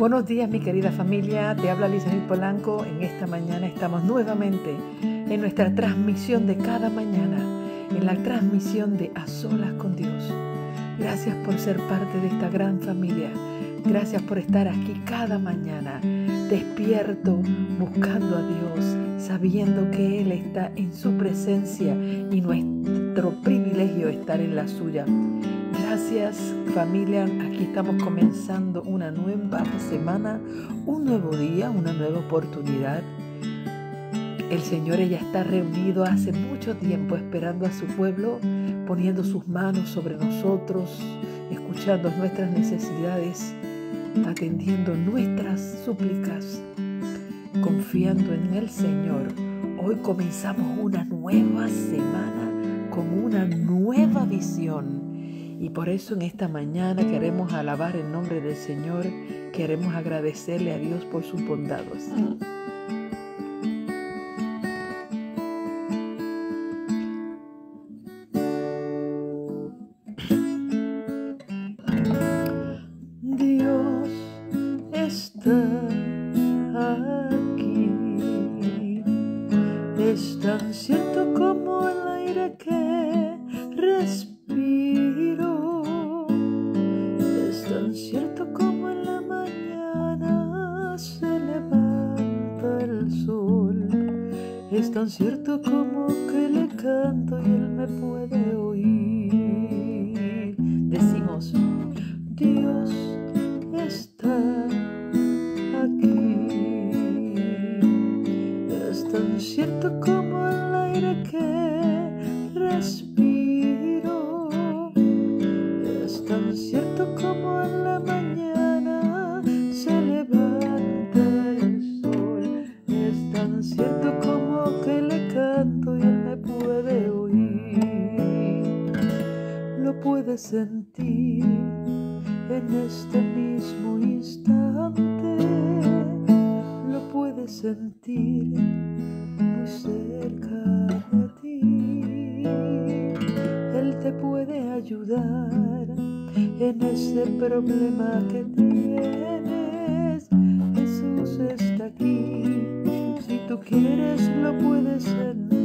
Buenos días, mi querida familia. Te habla Lizanet Polanco. En esta mañana estamos nuevamente en nuestra transmisión de cada mañana, en la transmisión de A Solas con Dios. Gracias por ser parte de esta gran familia. Gracias por estar aquí cada mañana, despierto, buscando a Dios, sabiendo que Él está en su presencia y nuestro privilegio estar en la suya. Gracias, familia. Aquí estamos comenzando una nueva semana, un nuevo día, una nueva oportunidad. El Señor ya está reunido hace mucho tiempo esperando a su pueblo, poniendo sus manos sobre nosotros, escuchando nuestras necesidades, atendiendo nuestras súplicas, confiando en el Señor. Hoy comenzamos una nueva semana con una nueva visión. Y por eso en esta mañana queremos alabar el nombre del Señor, queremos agradecerle a Dios por sus bondades. Dios está aquí, es tan cierto como el aire que respiro. Es tan cierto como en la mañana se levanta el sol. Es tan cierto como que le canto y Él me puede oír. Decimos, Dios está aquí. Es tan cierto como el aire que respiro. Es tan cierto como en la mañana se levanta el sol. Es tan cierto como que le canto y Él me puede oír. Lo puede sentir en este mismo instante. Lo puede sentir muy cerca de ti. Él te puede ayudar en ese problema que tienes. Jesús está aquí. Si tú quieres, lo puedes sentir.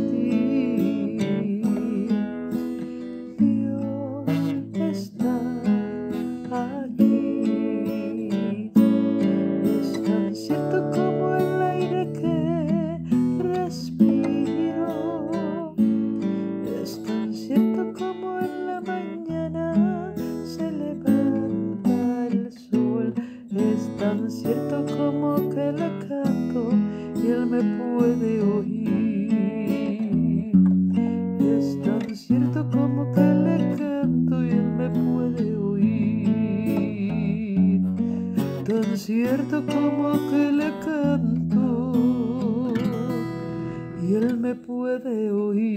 Dios está aquí. Es tan cierto como el aire que respiro. Es tan cierto como en la mañana se levanta el sol. Es tan cierto como que le canto y Él me puede oír. Es tan cierto como que le canto y Él me puede oír. Tan cierto como que le canto y Él me puede oír.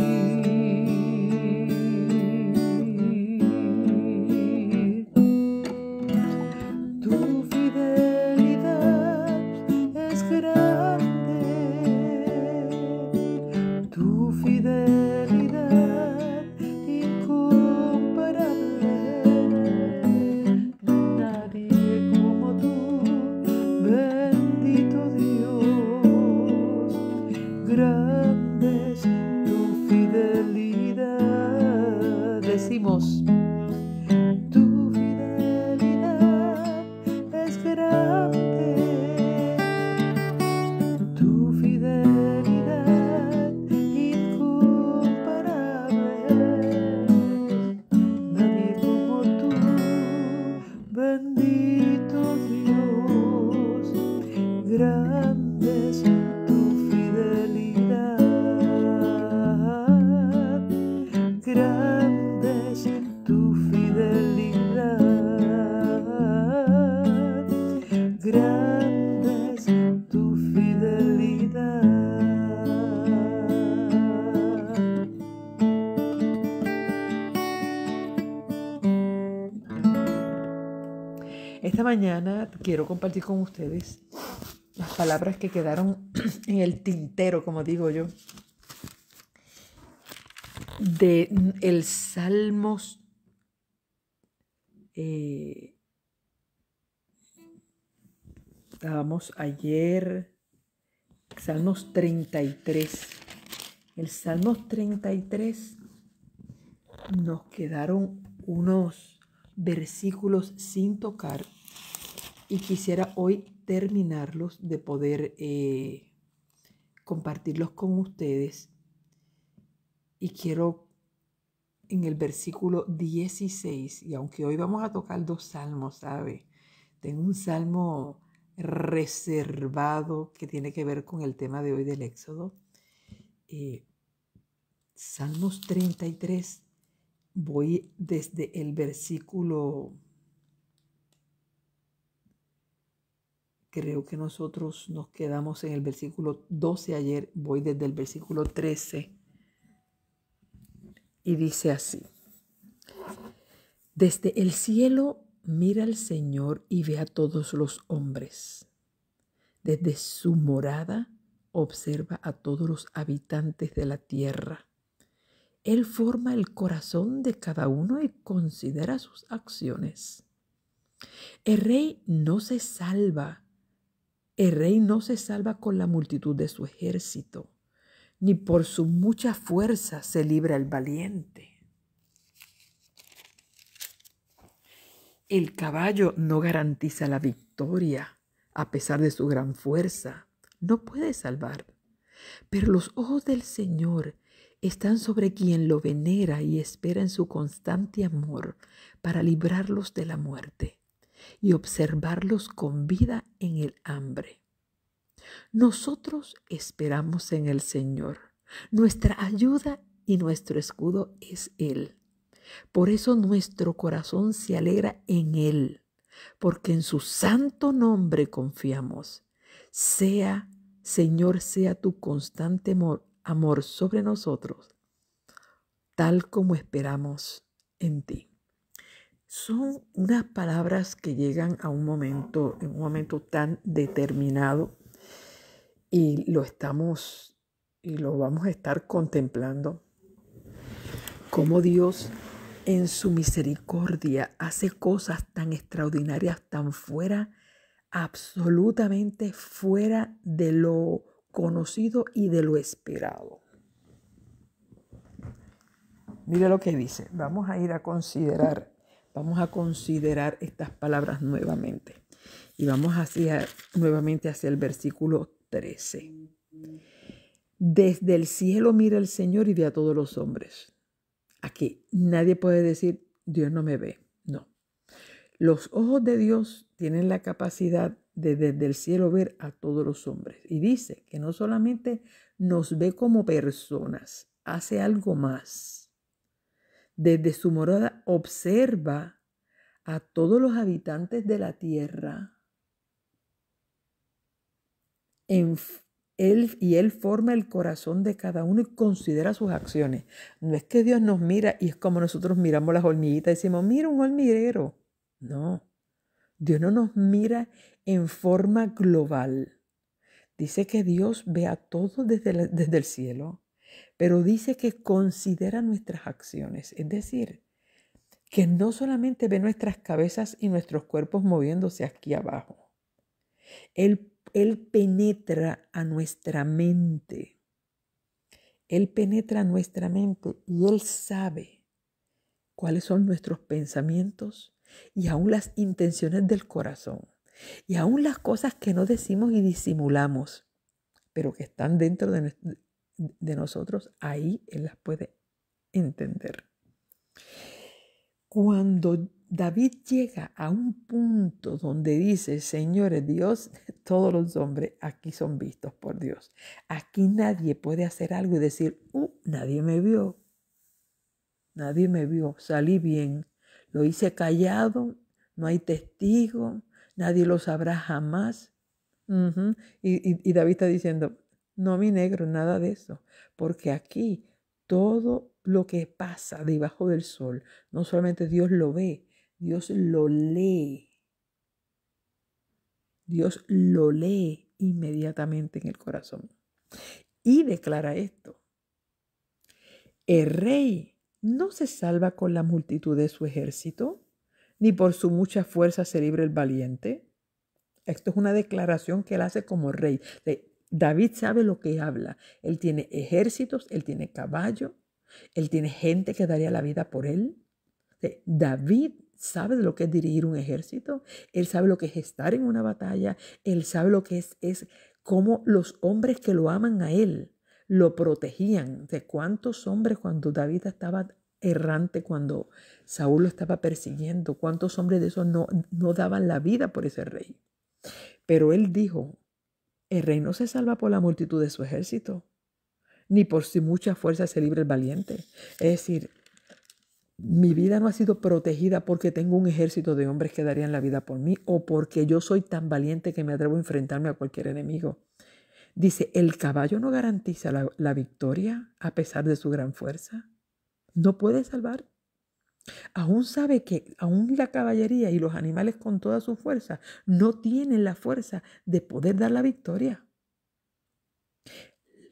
Tu fidelidad es grande, tu fidelidad incomparable. Nadie como tú, bendito Dios. Grande es tu fidelidad. Decimos, tu fidelidad es grande, tu fidelidad incomparable. Nadie como tú, bendito Dios. Grande es tu fidelidad. Grande es tu fidelidad. Grande es tu fidelidad. Esta mañana quiero compartir con ustedes las palabras que quedaron en el tintero, como digo yo, de el Salmos Estábamos ayer, Salmos 33. El Salmos 33 nos quedaron unos versículos sin tocar y quisiera hoy terminarlos de poder compartirlos con ustedes. Y quiero en el versículo 16, y aunque hoy vamos a tocar 2 salmos, ¿sabe? Tengo un salmo reservado que tiene que ver con el tema de hoy del Éxodo. Salmos 33, voy desde el versículo, creo que nosotros nos quedamos en el versículo 12 ayer, voy desde el versículo 13 y dice así: desde el cielo mira el Señor y ve a todos los hombres. Desde su morada observa a todos los habitantes de la tierra. Él forma el corazón de cada uno y considera sus acciones. El rey no se salva con la multitud de su ejército, ni por su mucha fuerza se libra el valiente. El caballo no garantiza la victoria, a pesar de su gran fuerza. No puede salvar. Pero los ojos del Señor están sobre quien lo venera y espera en su constante amor para librarlos de la muerte y observarlos con vida en el hambre. Nosotros esperamos en el Señor. Nuestra ayuda y nuestro escudo es Él. Por eso nuestro corazón se alegra en Él, porque en su santo nombre confiamos. Señor, sea tu constante amor sobre nosotros, tal como esperamos en ti. Son unas palabras que llegan a en un momento tan determinado y lo vamos a estar contemplando, cómo Dios en su misericordia hace cosas tan extraordinarias, tan absolutamente fuera de lo conocido y de lo esperado. Mira lo que dice. Vamos a considerar estas palabras nuevamente. Y vamos nuevamente hacia el versículo 13. Desde el cielo mira el Señor y ve a todos los hombres. Aquí nadie puede decir, Dios no me ve. No. Los ojos de Dios tienen la capacidad de desde el cielo ver a todos los hombres. Y dice que no solamente nos ve como personas, hace algo más. Desde su morada observa a todos los habitantes de la tierra. Él forma el corazón de cada uno y considera sus acciones. No es que Dios nos mira y es como nosotros miramos las hormiguitas y decimos, mira un hormiguero. No, Dios no nos mira en forma global. Dice que Dios ve a todos desde el cielo, pero dice que considera nuestras acciones. Es decir, que no solamente ve nuestras cabezas y nuestros cuerpos moviéndose aquí abajo. Él penetra a nuestra mente. Él penetra a nuestra mente y Él sabe cuáles son nuestros pensamientos y aún las intenciones del corazón. Y aún las cosas que no decimos y disimulamos, pero que están dentro de nosotros, ahí Él las puede entender. Cuando David llega a un punto donde dice, señores, Dios, todos los hombres aquí son vistos por Dios. Aquí nadie puede hacer algo y decir, nadie me vio. Nadie me vio, salí bien. Lo hice callado, no hay testigo, nadie lo sabrá jamás. Y David está diciendo, no, mi negro, nada de eso. Porque aquí todo lo que pasa debajo del sol, no solamente Dios lo ve, Dios lo lee. Dios lo lee inmediatamente en el corazón. Y declara esto. El rey no se salva con la multitud de su ejército, ni por su mucha fuerza se libra el valiente. Esto es una declaración que él hace como rey. David sabe lo que habla. Él tiene ejércitos, él tiene caballo, él tiene gente que daría la vida por él. David sabe de lo que es dirigir un ejército. Él sabe lo que es estar en una batalla. Él sabe lo que es cómo los hombres que lo aman a él lo protegían. De cuántos hombres cuando David estaba errante, cuando Saúl lo estaba persiguiendo, cuántos hombres de esos no daban la vida por ese rey. Pero él dijo, el rey no se salva por la multitud de su ejército, ni por si mucha fuerza se libre el valiente. Es decir, mi vida no ha sido protegida porque tengo un ejército de hombres que darían la vida por mí o porque yo soy tan valiente que me atrevo a enfrentarme a cualquier enemigo. Dice, el caballo no garantiza la victoria a pesar de su gran fuerza. No puede salvar. Aún sabe que aún la caballería y los animales con toda su fuerza no tienen la fuerza de poder dar la victoria.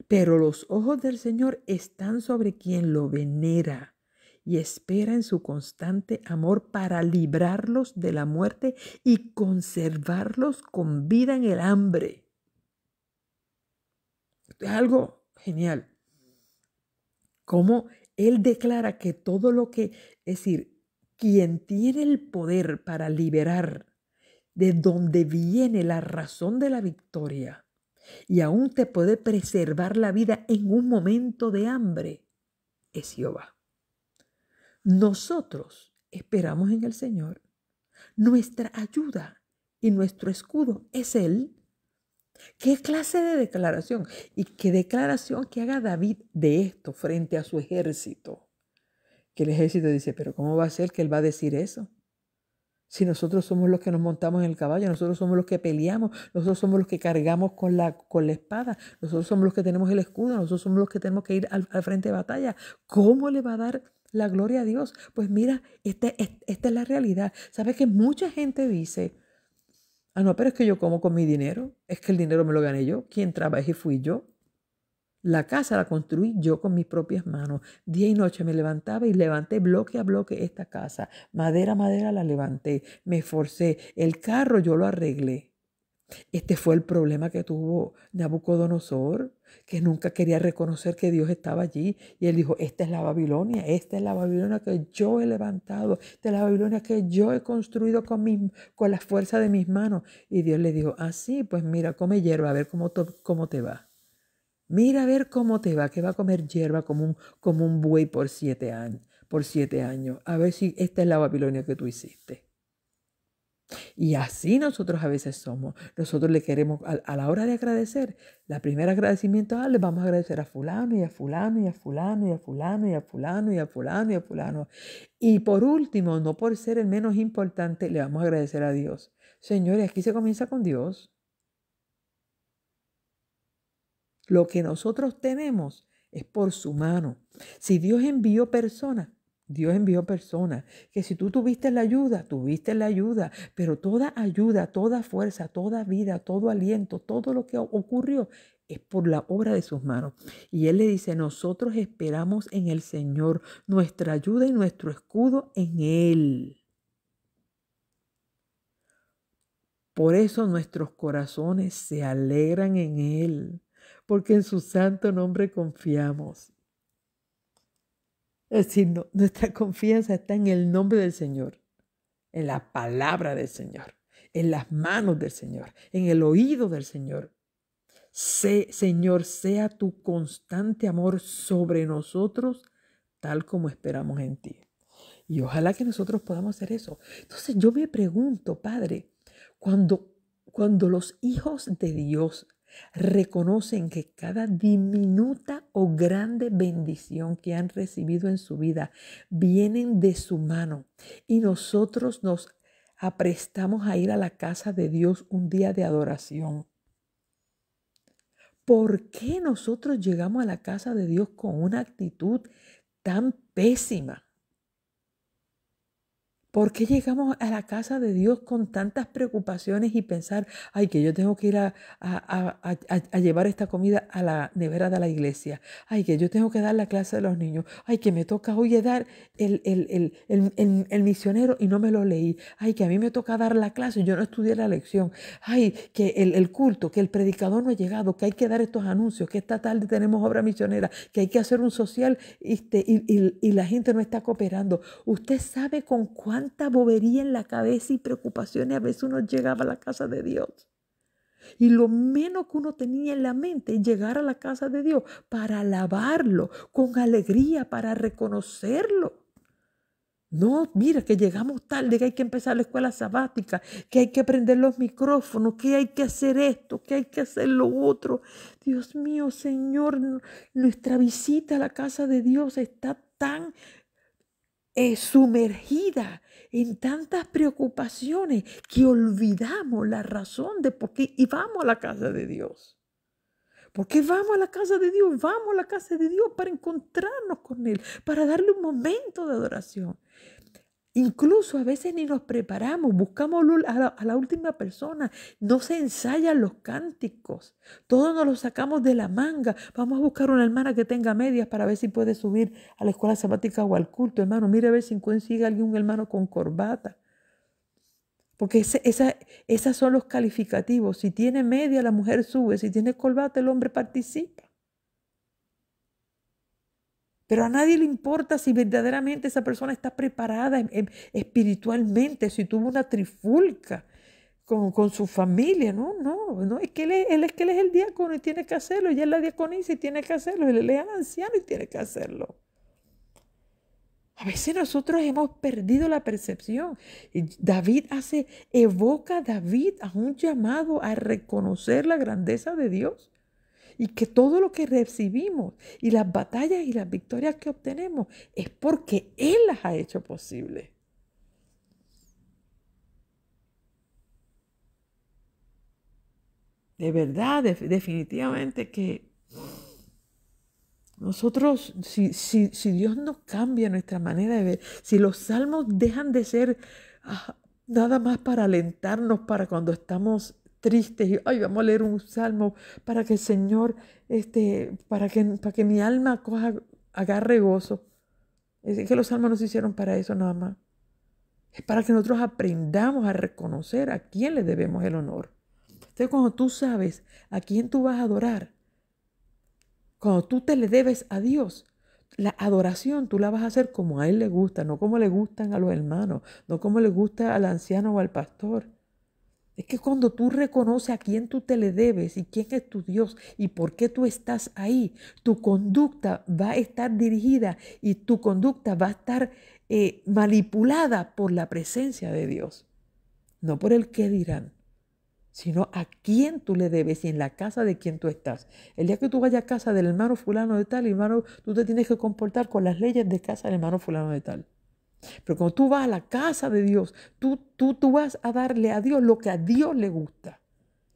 Pero los ojos del Señor están sobre quien lo venera y espera en su constante amor para librarlos de la muerte y conservarlos con vida en el hambre. Es algo genial. Como él declara que todo lo que, es decir, quien tiene el poder para liberar de donde viene la razón de la victoria y aún te puede preservar la vida en un momento de hambre, es Jehová. Nosotros esperamos en el Señor. Nuestra ayuda y nuestro escudo es Él. ¿Qué clase de declaración? Y qué declaración que haga David de esto frente a su ejército. Que el ejército dice, pero ¿cómo va a ser que él va a decir eso? Si nosotros somos los que nos montamos en el caballo, nosotros somos los que peleamos, nosotros somos los que cargamos con la espada, nosotros somos los que tenemos el escudo, nosotros somos los que tenemos que ir al frente de batalla. ¿Cómo le va a dar la gloria a Dios? Pues mira, esta es la realidad. ¿Sabes que mucha gente dice, no, pero es que yo como con mi dinero, es que el dinero me lo gané yo, quien trabajé fui yo? La casa la construí yo con mis propias manos. Día y noche me levantaba y levanté bloque a bloque esta casa. Madera a madera la levanté. Me esforcé. El carro yo lo arreglé. Este fue el problema que tuvo Nabucodonosor, que nunca quería reconocer que Dios estaba allí. Y él dijo, esta es la Babilonia que yo he levantado, esta es la Babilonia que yo he construido con la fuerza de mis manos. Y Dios le dijo, sí, pues mira, come hierba, a ver cómo te va. Mira a ver cómo te va, que va a comer hierba como un buey por 7 años. A ver si esta es la Babilonia que tú hiciste. Y así nosotros a veces somos. Nosotros le queremos, a la hora de agradecer, la primera agradecimiento, le vamos a agradecer a fulano y a fulano y a fulano y a fulano y a fulano y a fulano y a fulano. Y por último, no por ser el menos importante, le vamos a agradecer a Dios. Señores, aquí se comienza con Dios. Lo que nosotros tenemos es por su mano. Si Dios envió personas, que si tú tuviste la ayuda, pero toda ayuda, toda fuerza, toda vida, todo aliento, todo lo que ocurrió es por la obra de sus manos. Y Él le dice, nosotros esperamos en el Señor, nuestra ayuda y nuestro escudo en Él. Por eso nuestros corazones se alegran en Él, porque en su santo nombre confiamos. Es decir, nuestra confianza está en el nombre del Señor, en la palabra del Señor, en las manos del Señor, en el oído del Señor. Señor, sea tu constante amor sobre nosotros, tal como esperamos en ti. Y ojalá que nosotros podamos hacer eso. Entonces yo me pregunto, Padre, cuando los hijos de Dios reconocen que cada diminuta o grande bendición que han recibido en su vida vienen de su mano y nosotros nos aprestamos a ir a la casa de Dios un día de adoración. ¿Por qué nosotros llegamos a la casa de Dios con una actitud tan pésima? ¿Por qué llegamos a la casa de Dios con tantas preocupaciones y pensar, ay, que yo tengo que ir a llevar esta comida a la nevera de la iglesia? Ay, que yo tengo que dar la clase de los niños. Ay, que me toca hoy dar el misionero y no me lo leí. Ay, que a mí me toca dar la clase y yo no estudié la lección. Ay, que el culto, que el predicador no ha llegado, que hay que dar estos anuncios, que esta tarde tenemos obra misionera, que hay que hacer un social y la gente no está cooperando. Usted sabe con cuánta bobería en la cabeza y preocupaciones a veces uno llegaba a la casa de Dios. Y lo menos que uno tenía en la mente es llegar a la casa de Dios para alabarlo con alegría, para reconocerlo. No, mira que llegamos tarde, que hay que empezar la escuela sabática, que hay que prender los micrófonos, que hay que hacer esto, que hay que hacer lo otro. Dios mío, Señor, nuestra visita a la casa de Dios está tan sumergida en tantas preocupaciones que olvidamos la razón de por qué vamos a la casa de Dios. ¿Por qué vamos a la casa de Dios? Vamos a la casa de Dios para encontrarnos con Él, para darle un momento de adoración. Incluso a veces ni nos preparamos, buscamos a la última persona, no se ensayan los cánticos, todos nos los sacamos de la manga. Vamos a buscar una hermana que tenga medias para ver si puede subir a la escuela sabática o al culto, hermano. Mire a ver si consigue algún hermano con corbata. Porque esos son los calificativos. Si tiene media, la mujer sube. Si tiene corbata, el hombre participa. Pero a nadie le importa si verdaderamente esa persona está preparada espiritualmente, si tuvo una trifulca con su familia. No, es que él es el diácono y tiene que hacerlo. Ella es la diaconisa y tiene que hacerlo. Él es el anciano y tiene que hacerlo. A veces nosotros hemos perdido la percepción. Y evoca a David a un llamado a reconocer la grandeza de Dios. Y que todo lo que recibimos y las batallas y las victorias que obtenemos es porque Él las ha hecho posible. De verdad, definitivamente que nosotros, si Dios no cambia nuestra manera de ver, si los salmos dejan de ser nada más para alentarnos para cuando estamos tristes y ay, vamos a leer un salmo para que el Señor, para que mi alma agarre gozo. Es que los salmos no se hicieron para eso nada más. Es para que nosotros aprendamos a reconocer a quién le debemos el honor. Entonces, cuando tú sabes a quién tú vas a adorar, cuando tú te le debes a Dios, la adoración tú la vas a hacer como a Él le gusta, no como le gustan a los hermanos, no como le gusta al anciano o al pastor. Es que cuando tú reconoces a quién tú te le debes y quién es tu Dios y por qué tú estás ahí, tu conducta va a estar dirigida y tu conducta va a estar manipulada por la presencia de Dios. No por el qué dirán, sino a quién tú le debes y en la casa de quién tú estás. El día que tú vayas a casa del hermano fulano de tal, hermano, tú te tienes que comportar con las leyes de casa del hermano fulano de tal. Pero cuando tú vas a la casa de Dios, tú vas a darle a Dios lo que a Dios le gusta,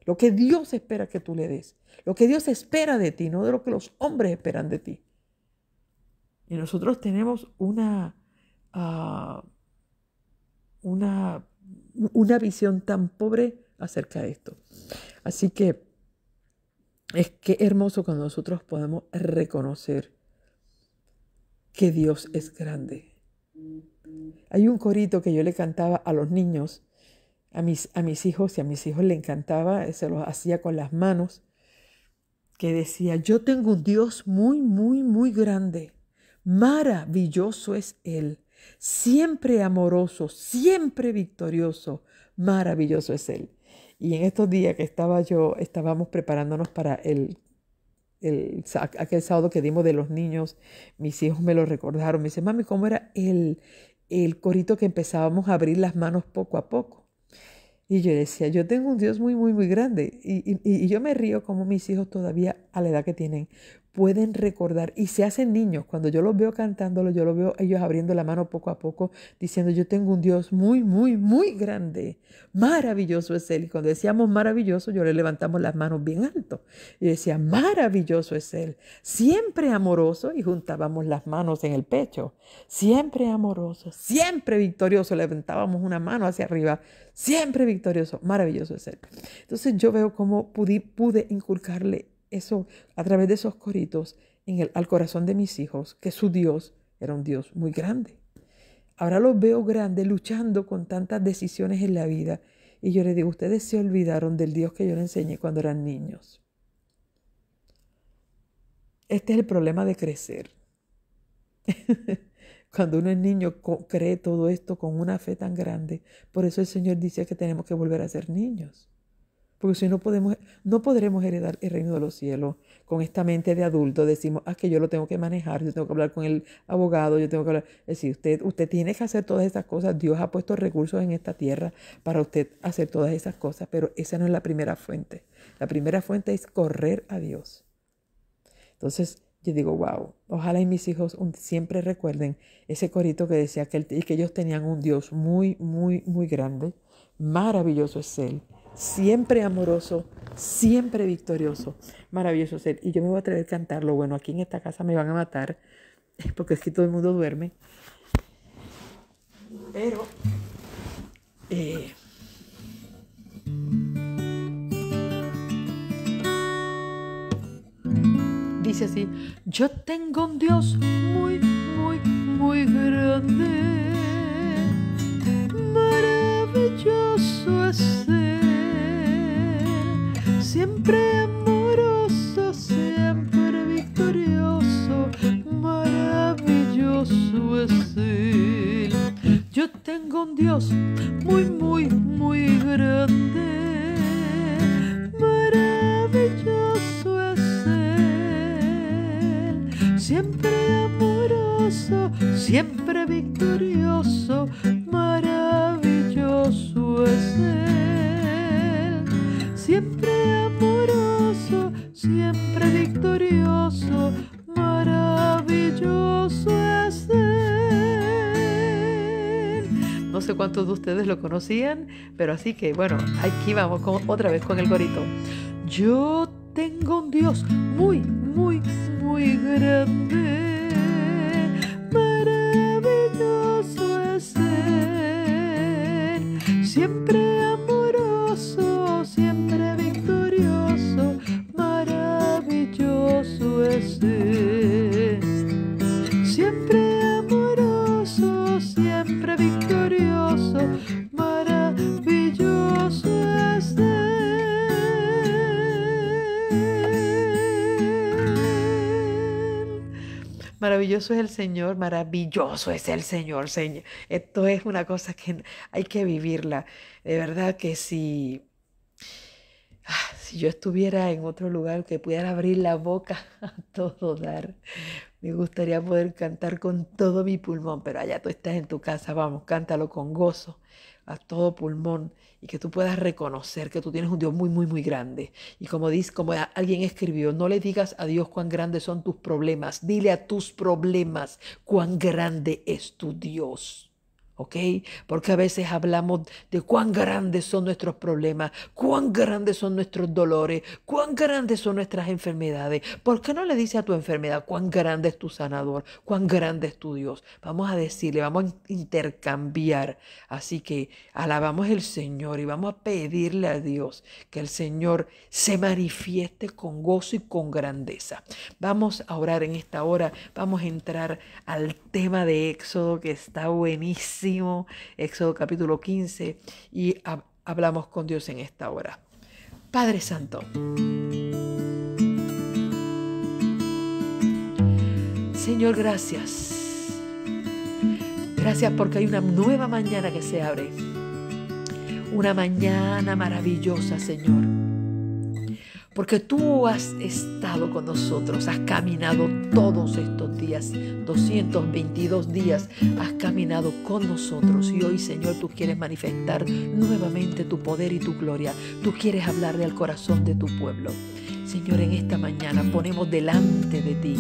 lo que Dios espera que tú le des, lo que Dios espera de ti, no de lo que los hombres esperan de ti. Y nosotros tenemos una visión tan pobre acerca de esto. Así que es que hermoso cuando nosotros podemos reconocer que Dios es grande. Hay un corito que yo le cantaba a los niños, a mis hijos, y a mis hijos le encantaba, se los hacía con las manos, que decía: yo tengo un Dios muy, muy, muy grande, maravilloso es Él, siempre amoroso, siempre victorioso, maravilloso es Él. Y en estos días que estábamos preparándonos para aquel sábado que dimos de los niños, mis hijos me lo recordaron. Me dicen: mami, ¿cómo era el corito que empezábamos a abrir las manos poco a poco? Y yo decía: yo tengo un Dios muy, muy, muy grande. Y yo me río como mis hijos todavía a la edad que tienen pueden recordar y se hacen niños. Cuando yo los veo cantándolo, yo los veo ellos abriendo la mano poco a poco, diciendo, yo tengo un Dios muy, muy, muy grande. Maravilloso es Él. Y cuando decíamos maravilloso, yo le levantamos las manos bien alto. Y decía, maravilloso es Él. Siempre amoroso. Y juntábamos las manos en el pecho. Siempre amoroso, siempre victorioso. Levantábamos una mano hacia arriba. Siempre victorioso. Maravilloso es Él. Entonces yo veo cómo pude inculcarle eso a través de esos coritos al corazón de mis hijos, que su Dios era un Dios muy grande. Ahora los veo grandes luchando con tantas decisiones en la vida. Y yo les digo, ustedes se olvidaron del Dios que yo les enseñé cuando eran niños. Este es el problema de crecer. Cuando uno es niño cree todo esto con una fe tan grande. Por eso el Señor dice que tenemos que volver a ser niños. Porque si no podremos heredar el reino de los cielos con esta mente de adulto. Decimos, que yo lo tengo que manejar, yo tengo que hablar con el abogado, yo tengo que hablar. Es decir, usted tiene que hacer todas esas cosas. Dios ha puesto recursos en esta tierra para usted hacer todas esas cosas, pero esa no es la primera fuente. La primera fuente es correr a Dios. Entonces, yo digo, wow, ojalá y mis hijos siempre recuerden ese corito que decía que ellos tenían un Dios muy, muy, muy grande. Maravilloso es Él. Siempre amoroso, siempre victorioso. Maravilloso es Él. Y yo me voy a atrever a cantarlo. Bueno, aquí en esta casa me van a matar porque es que todo el mundo duerme. Pero dice así: yo tengo un Dios muy, muy, muy grande. Maravilloso es Él. Siempre amoroso, siempre victorioso. Maravilloso es Él. Yo tengo un Dios muy, muy, muy grande. Maravilloso es Él. Siempre amoroso, siempre victorioso. Maravilloso es Él. Siempre amoroso, siempre victorioso. Maravilloso es Él. No sé cuántos de ustedes lo conocían, pero así que bueno, aquí vamos otra vez con el corito. Yo tengo un Dios muy, muy, muy grande. Maravilloso es Él. Siempre amoroso, siempre victorioso. Maravilloso es Él. Siempre amoroso, siempre victorioso. Maravilloso es Él. Maravilloso es el Señor, maravilloso es el Señor. Esto es una cosa que hay que vivirla. De verdad que si yo estuviera en otro lugar que pudiera abrir la boca a todo dar, me gustaría poder cantar con todo mi pulmón, pero allá tú estás en tu casa, vamos, cántalo con gozo, a todo pulmón, y que tú puedas reconocer que tú tienes un Dios muy, muy, muy grande. Y como alguien escribió, no le digas a Dios cuán grandes son tus problemas, dile a tus problemas cuán grande es tu Dios. ¿Ok? Porque a veces hablamos de cuán grandes son nuestros problemas, cuán grandes son nuestros dolores, cuán grandes son nuestras enfermedades. ¿Por qué no le dices a tu enfermedad cuán grande es tu sanador, cuán grande es tu Dios? Vamos a decirle, vamos a intercambiar. Así que alabamos al Señor y vamos a pedirle a Dios que el Señor se manifieste con gozo y con grandeza. Vamos a orar en esta hora, vamos a entrar al tema de Éxodo, que está buenísimo. Éxodo capítulo 15, y hablamos con Dios en esta hora. Padre Santo, Señor, gracias. Gracias porque hay una nueva mañana que se abre. Una mañana maravillosa, Señor. Porque tú has estado con nosotros, has caminado todos estos días, 222 días, has caminado con nosotros. Y hoy, Señor, tú quieres manifestar nuevamente tu poder y tu gloria. Tú quieres hablarle al corazón de tu pueblo. Señor, en esta mañana ponemos delante de ti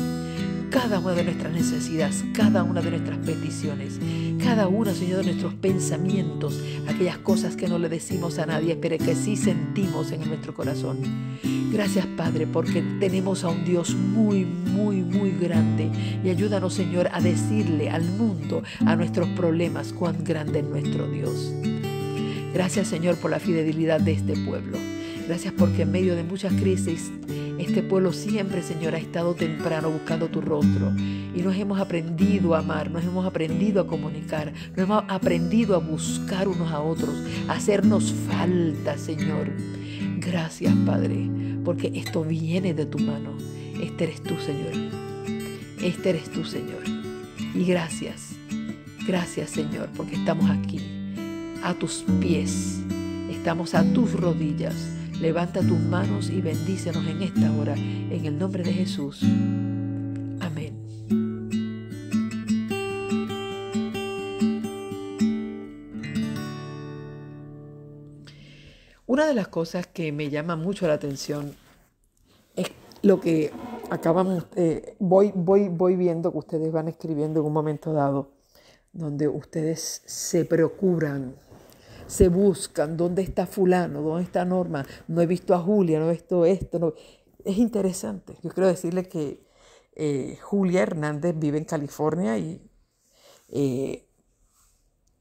cada una de nuestras necesidades, cada una de nuestras peticiones, cada una, Señor, de nuestros pensamientos, aquellas cosas que no le decimos a nadie, pero que sí sentimos en nuestro corazón. Gracias, Padre, porque tenemos a un Dios muy, muy, muy grande. Y ayúdanos, Señor, a decirle al mundo, a nuestros problemas, cuán grande es nuestro Dios. Gracias, Señor, por la fidelidad de este pueblo. Gracias porque en medio de muchas crisis, este pueblo siempre, Señor, ha estado temprano buscando tu rostro. Y nos hemos aprendido a amar, nos hemos aprendido a comunicar, nos hemos aprendido a buscar unos a otros, a hacernos falta, Señor. Gracias, Padre, porque esto viene de tu mano. Este eres tú, Señor. Este eres tú, Señor. Y gracias, Señor, porque estamos aquí, a tus pies. Estamos a tus rodillas. Levanta tus manos y bendícenos en esta hora, en el nombre de Jesús. Amén. Una de las cosas que me llama mucho la atención es lo que acabamos, voy viendo que ustedes van escribiendo en un momento dado, donde ustedes se procuran, se buscan, ¿dónde está fulano? ¿Dónde está Norma? No he visto a Julia, no he visto esto. No. Es interesante. Yo quiero decirles que Julia Hernández vive en California y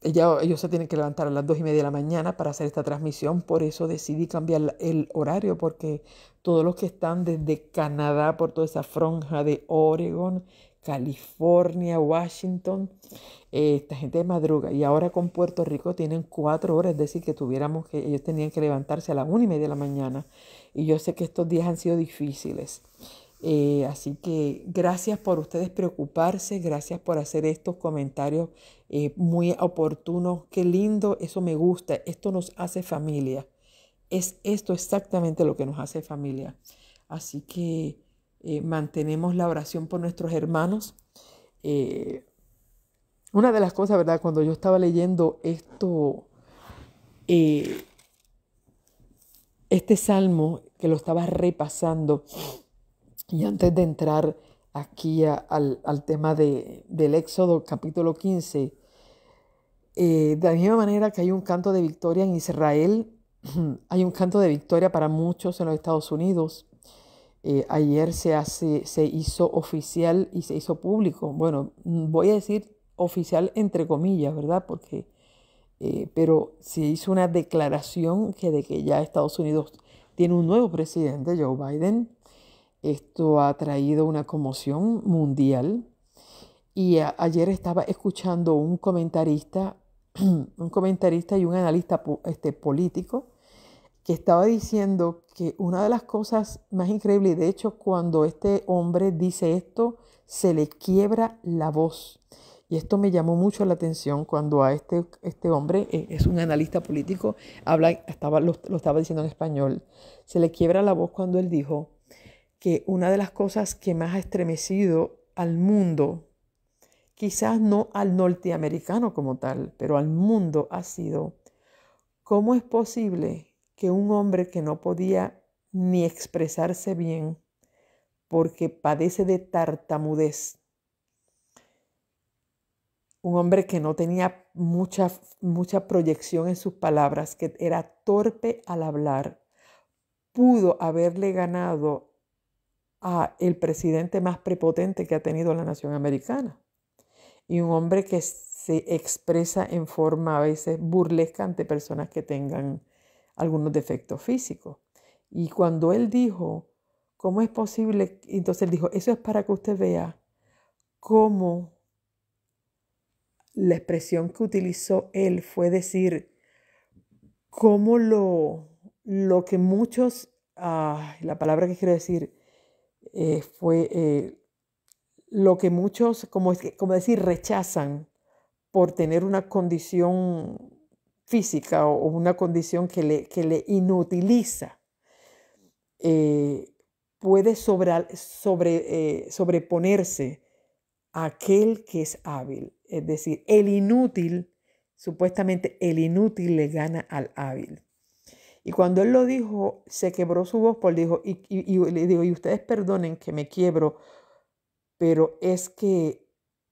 ellos se tienen que levantar a las 2:30 de la mañana para hacer esta transmisión. Por eso decidí cambiar el horario, porque todos los que están desde Canadá, por toda esa franja de Oregon, California, Washington, esta gente madruga. Y ahora con Puerto Rico tienen 4 horas, es decir, que ellos tenían que levantarse a las 1:30 de la mañana. Y yo sé que estos días han sido difíciles. Así que gracias por ustedes preocuparse, gracias por hacer estos comentarios muy oportunos. Qué lindo, eso me gusta, esto nos hace familia. Es esto exactamente lo que nos hace familia. Así que mantenemos la oración por nuestros hermanos. Una de las cosas, ¿verdad? Cuando yo estaba leyendo esto, este salmo, que lo estaba repasando, y antes de entrar aquí al tema del Éxodo capítulo 15, de la misma manera que hay un canto de victoria en Israel, hay un canto de victoria para muchos en los Estados Unidos. Ayer se hizo oficial y se hizo público. Bueno, voy a decir oficial entre comillas, ¿verdad? Pero se hizo una declaración de que ya Estados Unidos tiene un nuevo presidente, Joe Biden. Esto ha traído una conmoción mundial. Y ayer estaba escuchando un comentarista y un analista político, que estaba diciendo que una de las cosas más increíbles, y de hecho cuando este hombre dice esto, se le quiebra la voz. Y esto me llamó mucho la atención cuando a este hombre, es un analista político, lo estaba diciendo en español, se le quiebra la voz cuando él dijo que una de las cosas que más ha estremecido al mundo, quizás no al norteamericano como tal, pero al mundo, ha sido cómo es posible que un hombre que no podía ni expresarse bien porque padece de tartamudez, un hombre que no tenía mucha proyección en sus palabras, que era torpe al hablar, pudo haberle ganado a el presidente más prepotente que ha tenido la nación americana. Y un hombre que se expresa en forma a veces burlesca ante personas que tengan algunos defectos físicos. Y cuando él dijo, ¿cómo es posible? Entonces él dijo, eso es para que usted vea cómo la expresión que utilizó él fue decir, cómo lo que muchos, la palabra que quiero decir, fue lo que muchos, como decir, rechazan por tener una condición física o una condición que le inutiliza, puede sobreponerse a aquel que es hábil. Es decir, el inútil, supuestamente el inútil le gana al hábil. Y cuando él lo dijo, se quebró su voz, por dijo, y le digo, y ustedes perdonen que me quiebro, pero es que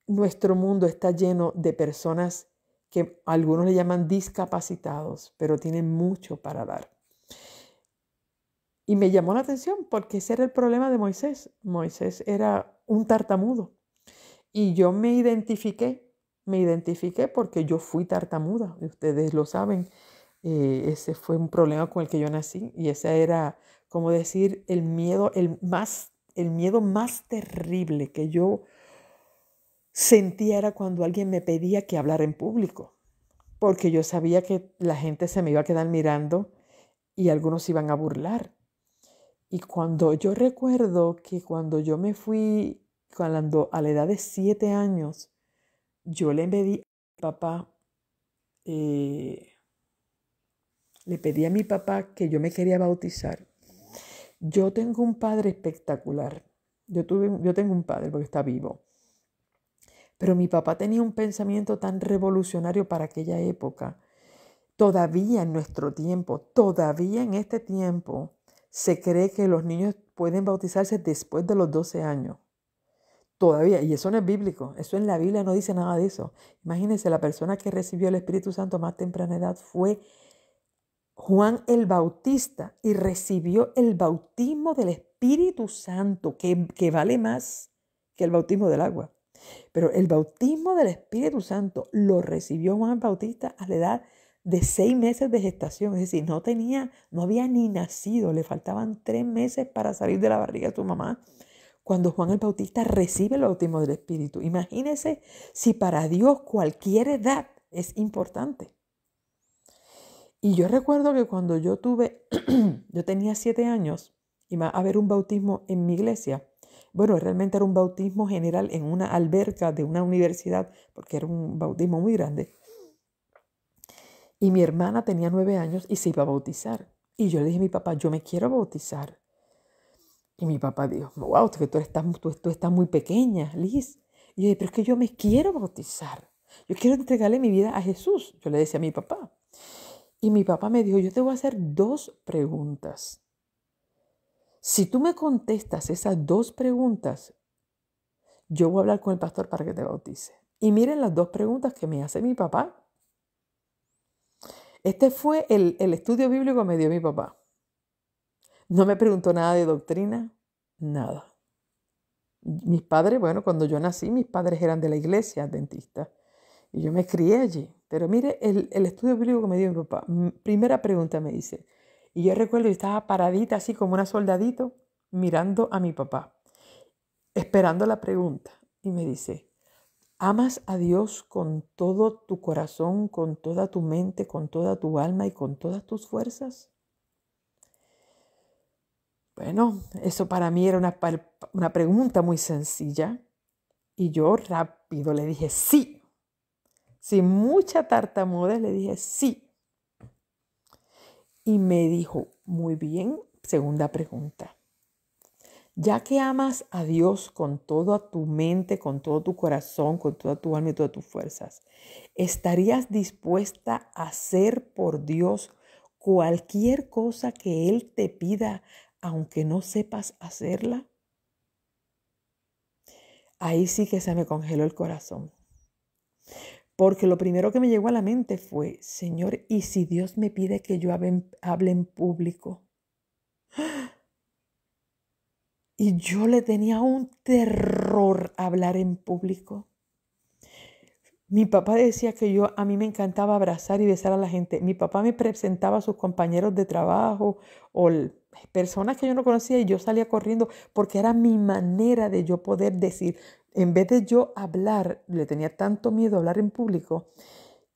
nuestro mundo está lleno de personas que algunos le llaman discapacitados, pero tienen mucho para dar. Y me llamó la atención porque ese era el problema de Moisés. Moisés era un tartamudo. Y yo me identifiqué porque yo fui tartamuda, y ustedes lo saben. Ese fue un problema con el que yo nací y ese era, como decir, el miedo más terrible que yo sentía era cuando alguien me pedía que hablara en público, porque yo sabía que la gente se me iba a quedar mirando y algunos se iban a burlar. Y cuando yo recuerdo que cuando yo me fui, cuando a la edad de 7 años, yo le pedí a mi papá, le pedí a mi papá que yo me quería bautizar. Yo tengo un padre espectacular. Yo tengo un padre porque está vivo. Pero mi papá tenía un pensamiento tan revolucionario para aquella época. Todavía en nuestro tiempo, todavía en este tiempo, se cree que los niños pueden bautizarse después de los 12 años. Todavía, y eso no es bíblico, eso en la Biblia no dice nada de eso. Imagínense, la persona que recibió el Espíritu Santo a más temprana edad fue Juan el Bautista y recibió el bautismo del Espíritu Santo, que vale más que el bautismo del agua. Pero el bautismo del Espíritu Santo lo recibió Juan el Bautista a la edad de 6 meses de gestación. Es decir, no había ni nacido, le faltaban 3 meses para salir de la barriga de su mamá cuando Juan el Bautista recibe el bautismo del Espíritu. Imagínense si para Dios cualquier edad es importante. Y yo recuerdo que cuando yo tenía 7 años, iba a haber un bautismo en mi iglesia. Bueno, realmente era un bautismo general en una alberca de una universidad, porque era un bautismo muy grande. Y mi hermana tenía 9 años y se iba a bautizar. Y yo le dije a mi papá, yo me quiero bautizar. Y mi papá dijo, wow, que tú estás muy pequeña, Liz. Y yo dije, pero es que yo me quiero bautizar. Yo quiero entregarle mi vida a Jesús. Yo le decía a mi papá. Y mi papá me dijo, yo te voy a hacer 2 preguntas. Si tú me contestas esas 2 preguntas, yo voy a hablar con el pastor para que te bautice. Y miren las 2 preguntas que me hace mi papá. Este fue el estudio bíblico que me dio mi papá. No me preguntó nada de doctrina, nada. Mis padres, bueno, cuando yo nací, mis padres eran de la iglesia adventista. Y yo me crié allí. Pero mire, el estudio bíblico que me dio mi papá. Primera pregunta me dice. Y yo recuerdo que estaba paradita así como una soldadito mirando a mi papá, esperando la pregunta. Y me dice, ¿amas a Dios con todo tu corazón, con toda tu mente, con toda tu alma y con todas tus fuerzas? Bueno, eso para mí era una pregunta muy sencilla. Y yo rápido le dije sí. Sin mucha tartamudez le dije sí. Y me dijo, muy bien, segunda pregunta. Ya que amas a Dios con toda tu mente, con todo tu corazón, con toda tu alma y todas tus fuerzas, ¿estarías dispuesta a hacer por Dios cualquier cosa que Él te pida, aunque no sepas hacerla? Ahí sí que se me congeló el corazón. Porque lo primero que me llegó a la mente fue, Señor, ¿y si Dios me pide que yo hable en público? Y yo le tenía un terror a hablar en público. Mi papá decía que a mí me encantaba abrazar y besar a la gente. Mi papá me presentaba a sus compañeros de trabajo o personas que yo no conocía y yo salía corriendo porque era mi manera de yo poder decir, en vez de yo hablar, le tenía tanto miedo a hablar en público,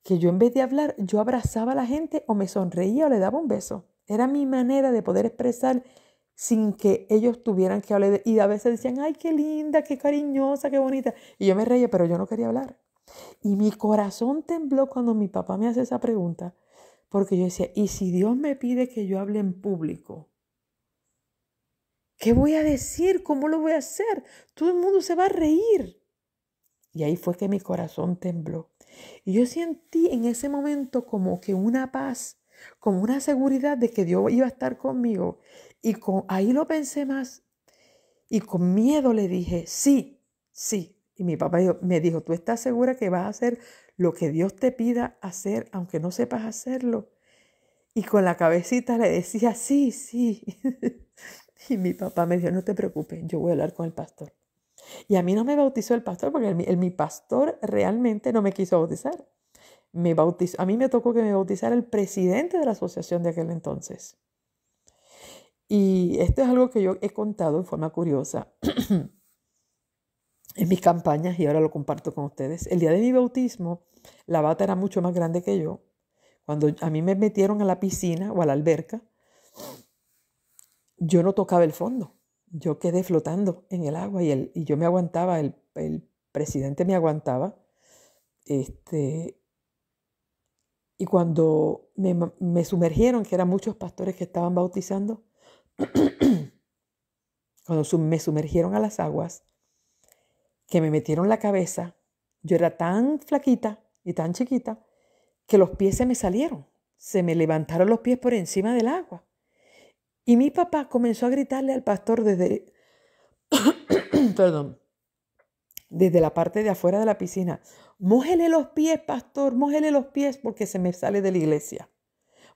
que yo en vez de hablar, yo abrazaba a la gente o me sonreía o le daba un beso. Era mi manera de poder expresar sin que ellos tuvieran que hablar. Y a veces decían, ay, qué linda, qué cariñosa, qué bonita. Y yo me reía, pero yo no quería hablar. Y mi corazón tembló cuando mi papá me hace esa pregunta, porque yo decía, ¿y si Dios me pide que yo hable en público? ¿Qué voy a decir? ¿Cómo lo voy a hacer? Todo el mundo se va a reír. Y ahí fue que mi corazón tembló. Y yo sentí en ese momento como que una paz, con una seguridad de que Dios iba a estar conmigo. Y ahí lo pensé más. Y con miedo le dije, sí, sí. Y mi papá me dijo, ¿tú estás segura que vas a hacer lo que Dios te pida hacer, aunque no sepas hacerlo? Y con la cabecita le decía, sí, sí. Y mi papá me dijo, no te preocupes, yo voy a hablar con el pastor. Y a mí no me bautizó el pastor porque mi pastor realmente no me quiso bautizar. A mí me tocó que me bautizara el presidente de la asociación de aquel entonces. Y esto es algo que yo he contado en forma curiosa en mis campañas y ahora lo comparto con ustedes. El día de mi bautismo, la bata era mucho más grande que yo. Cuando a mí me metieron a la piscina o a la alberca, yo no tocaba el fondo. Yo quedé flotando en el agua y yo me aguantaba, el presidente me aguantaba. Y cuando me sumergieron, que eran muchos pastores que estaban bautizando, cuando me sumergieron a las aguas, que me metieron la cabeza, yo era tan flaquita y tan chiquita que los pies se me salieron. Se me levantaron los pies por encima del agua. Y mi papá comenzó a gritarle al pastor perdón, desde la parte de afuera de la piscina, mójele los pies, pastor, mójele los pies porque se me sale de la iglesia.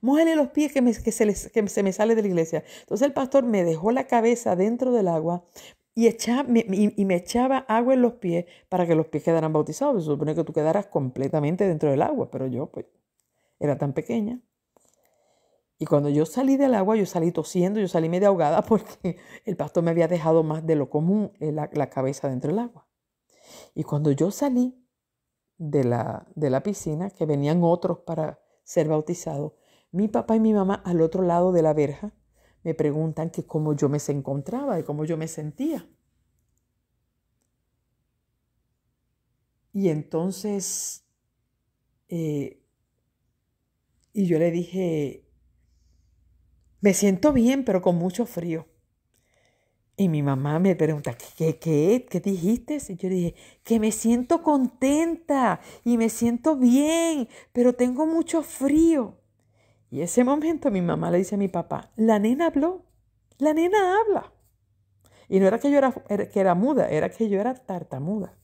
Mójele los pies que se me sale de la iglesia. Entonces el pastor me dejó la cabeza dentro del agua y me echaba agua en los pies para que los pies quedaran bautizados. Se supone que tú quedaras completamente dentro del agua, pero yo pues era tan pequeña. Y cuando yo salí del agua, yo salí tosiendo, yo salí medio ahogada porque el pastor me había dejado más de lo común la cabeza dentro del agua. Y cuando yo salí de la piscina, que venían otros para ser bautizados, mi papá y mi mamá al otro lado de la verja me preguntan que cómo yo me encontraba y cómo yo me sentía. Y entonces, y yo le dije, me siento bien, pero con mucho frío. Y mi mamá me pregunta, ¿qué dijiste? Y yo dije, que me siento contenta y me siento bien, pero tengo mucho frío. Y ese momento mi mamá le dice a mi papá, la nena habló, la nena habla. Y no era que yo era muda, era que yo era tartamuda.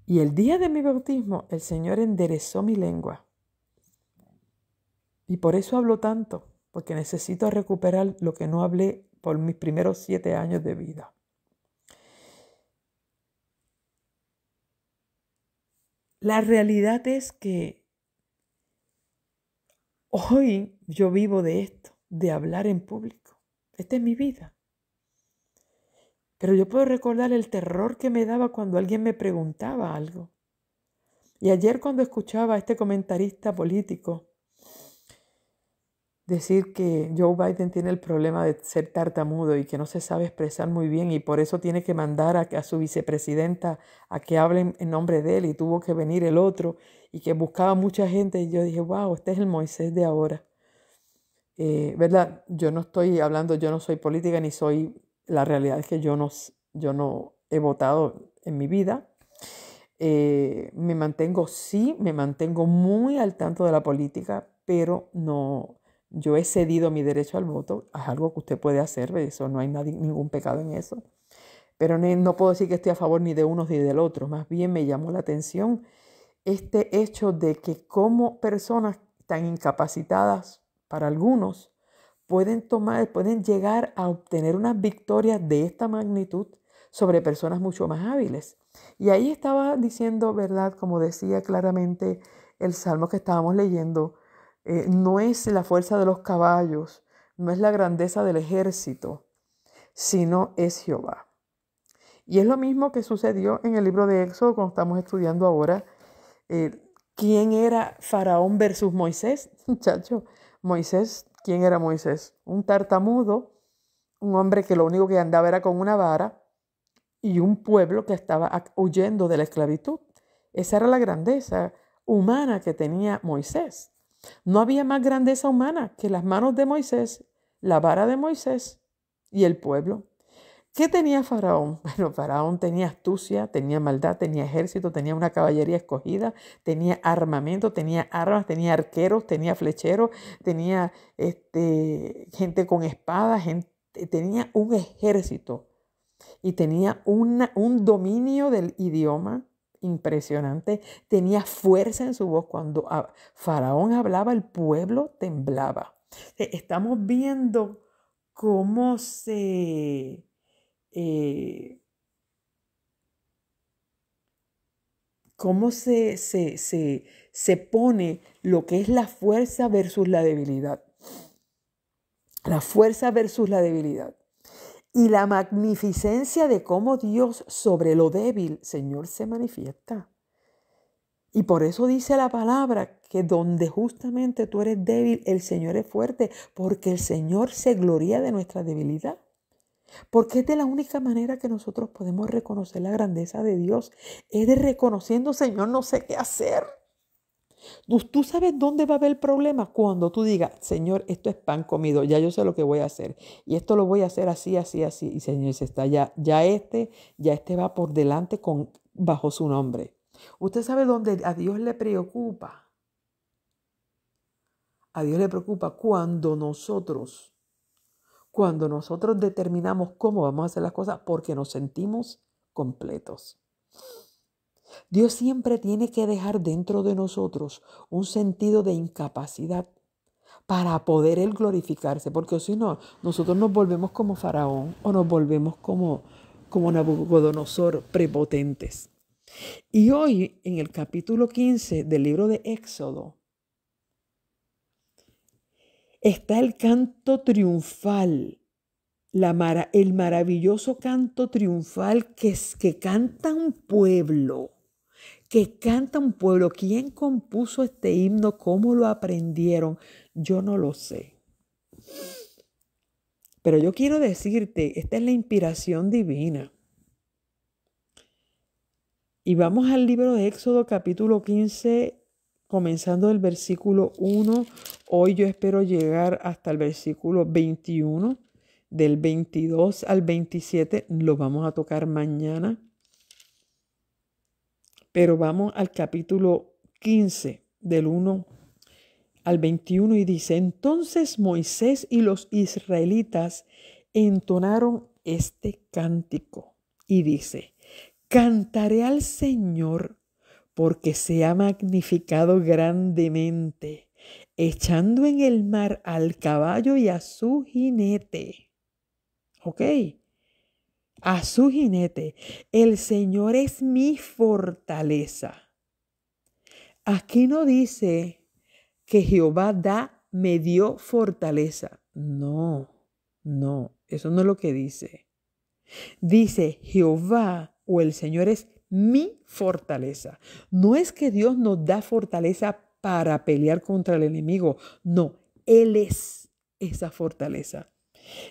Y el día de mi bautismo, el Señor enderezó mi lengua. Y por eso hablo tanto, porque necesito recuperar lo que no hablé por mis primeros 7 años de vida. La realidad es que hoy yo vivo de esto, de hablar en público. Esta es mi vida. Pero yo puedo recordar el terror que me daba cuando alguien me preguntaba algo. Y ayer cuando escuchaba a este comentarista político decir que Joe Biden tiene el problema de ser tartamudo y que no se sabe expresar muy bien y por eso tiene que mandar a su vicepresidenta a que hable en nombre de él y tuvo que venir el otro y que buscaba mucha gente y yo dije, wow, este es el Moisés de ahora. ¿Verdad? Yo no estoy hablando, yo no soy política ni soy, la realidad es que yo no he votado en mi vida. Me mantengo muy al tanto de la política, pero no, yo he cedido mi derecho al voto, es algo que usted puede hacer, eso no hay ningún pecado en eso, pero no puedo decir que estoy a favor ni de uno ni del otro, más bien me llamó la atención este hecho de que como personas tan incapacitadas para algunos pueden llegar a obtener unas victorias de esta magnitud sobre personas mucho más hábiles. Y ahí estaba diciendo, ¿verdad? Como decía claramente el salmo que estábamos leyendo, no es la fuerza de los caballos, no es la grandeza del ejército, sino es Jehová. Y es lo mismo que sucedió en el libro de Éxodo cuando estamos estudiando ahora. ¿Quién era Faraón versus Moisés? Muchacho, Moisés, ¿quién era Moisés? Un tartamudo, un hombre que lo único que andaba era con una vara y un pueblo que estaba huyendo de la esclavitud. Esa era la grandeza humana que tenía Moisés. No había más grandeza humana que las manos de Moisés, la vara de Moisés y el pueblo. ¿Qué tenía Faraón? Bueno, Faraón tenía astucia, tenía maldad, tenía ejército, tenía una caballería escogida, tenía armamento, tenía armas, tenía arqueros, tenía flecheros, tenía gente con espadas, tenía un ejército y tenía un dominio del idioma impresionante, tenía fuerza en su voz. Cuando Faraón hablaba, el pueblo temblaba. Estamos viendo cómo eh, se pone lo que es la fuerza versus la debilidad. La fuerza versus la debilidad. Y la magnificencia de cómo Dios sobre lo débil, Señor, se manifiesta. Y por eso dice la palabra que donde justamente tú eres débil, el Señor es fuerte, porque el Señor se gloria de nuestra debilidad. Porque es de la única manera que nosotros podemos reconocer la grandeza de Dios. Es de reconociendo, Señor, no sé qué hacer. Tú sabes dónde va a haber el problema cuando tú digas, Señor, esto es pan comido, ya yo sé lo que voy a hacer. Y esto lo voy a hacer así, así, así. Y Señor, se está ya este va por delante bajo su nombre. Usted sabe dónde a Dios le preocupa. A Dios le preocupa cuando nosotros determinamos cómo vamos a hacer las cosas porque nos sentimos completos. Dios siempre tiene que dejar dentro de nosotros un sentido de incapacidad para poder Él glorificarse, porque si no, nosotros nos volvemos como Faraón o nos volvemos como Nabucodonosor, prepotentes. Y hoy, en el capítulo 15 del libro de Éxodo, está el canto triunfal, el maravilloso canto triunfal que canta un pueblo. ¿Quién compuso este himno? ¿Cómo lo aprendieron? Yo no lo sé. Pero yo quiero decirte, esta es la inspiración divina. Y vamos al libro de Éxodo capítulo 15, comenzando del versículo 1. Hoy yo espero llegar hasta el versículo 21. Del 22 al 27 lo vamos a tocar mañana. Pero vamos al capítulo 15, del 1 al 21, y dice: entonces Moisés y los israelitas entonaron este cántico y dice: cantaré al Señor porque se ha magnificado grandemente, echando en el mar al caballo y a su jinete. ¿Ok? A su jinete. El Señor es mi fortaleza. Aquí no dice que Jehová me dio fortaleza. No, eso no es lo que dice. Dice Jehová o el Señor es mi fortaleza. No es que Dios nos da fortaleza para pelear contra el enemigo. No, Él es esa fortaleza.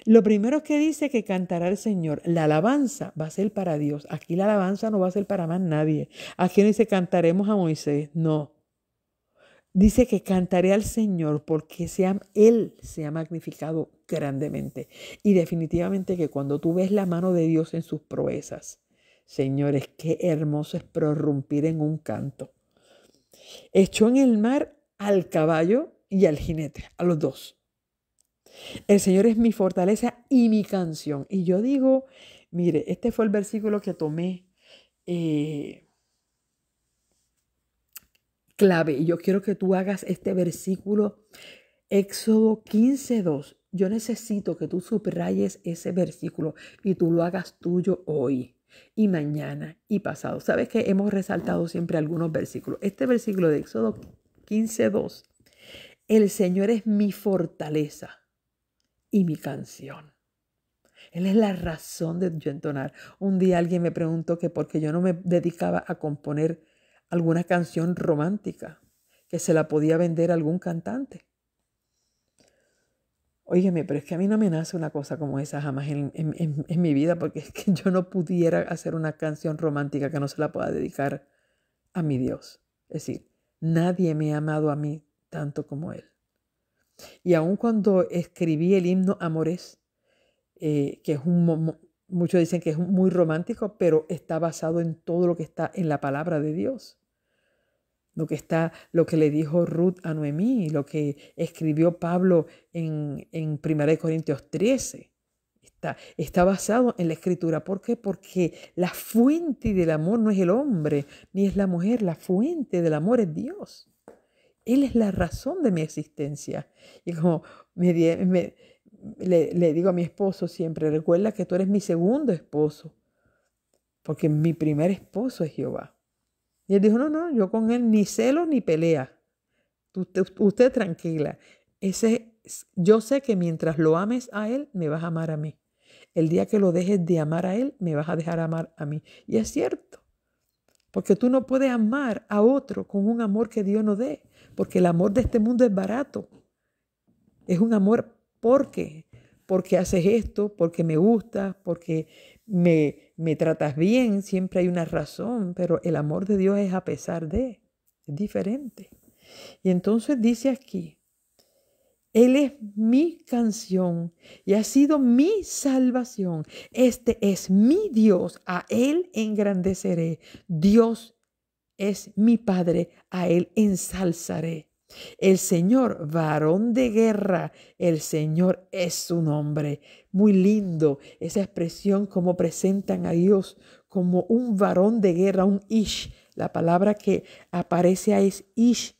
Lo primero que dice que cantará el Señor, la alabanza va a ser para Dios. Aquí la alabanza no va a ser para más nadie. Aquí no dice cantaremos a Moisés, no. Dice que cantaré al Señor porque Él se ha magnificado grandemente. Y definitivamente que cuando tú ves la mano de Dios en sus proezas, señores, qué hermoso es prorrumpir en un canto. Echó en el mar al caballo y al jinete, a los dos. El Señor es mi fortaleza y mi canción. Y yo digo, mire, este fue el versículo que tomé clave. Y yo quiero que tú hagas este versículo, Éxodo 15:2. Yo necesito que tú subrayes ese versículo y tú lo hagas tuyo hoy y mañana y pasado. Sabes que hemos resaltado siempre algunos versículos. Este versículo de Éxodo 15:2. El Señor es mi fortaleza y mi canción. Él es la razón de yo entonar. Un día alguien me preguntó que por qué yo no me dedicaba a componer alguna canción romántica que se la podía vender a algún cantante. Óyeme, pero es que a mí no me nace una cosa como esa jamás en mi vida, porque es que yo no pudiera hacer una canción romántica que no se la pueda dedicar a mi Dios. Es decir, nadie me ha amado a mí tanto como Él. Y aun cuando escribí el himno Amores, que es muchos dicen que es muy romántico, pero está basado en todo lo que está en la palabra de Dios. Lo que le dijo Ruth a Noemí, lo que escribió Pablo en 1 Corintios 13. Está basado en la escritura. ¿Por qué? Porque la fuente del amor no es el hombre ni es la mujer. La fuente del amor es Dios. Él es la razón de mi existencia. Y como le digo a mi esposo siempre, recuerda que tú eres mi segundo esposo, porque mi primer esposo es Jehová. Y él dijo, no, yo con él ni celo ni pelea. Usted tranquila. Yo sé que mientras lo ames a él, me vas a amar a mí. El día que lo dejes de amar a él, me vas a dejar amar a mí. Y es cierto, porque tú no puedes amar a otro con un amor que Dios no dé, porque el amor de este mundo es barato. Es un amor porque haces esto, porque me gusta, porque me tratas bien, siempre hay una razón, pero el amor de Dios es a pesar de, es diferente. Y entonces dice aquí, Él es mi canción y ha sido mi salvación. Este es mi Dios, a Él engrandeceré. Dios es mi Padre, a Él ensalzaré. El Señor, varón de guerra, el Señor es su nombre. Muy lindo esa expresión, como presentan a Dios como un varón de guerra, un Ish. La palabra que aparece ahí es Ish.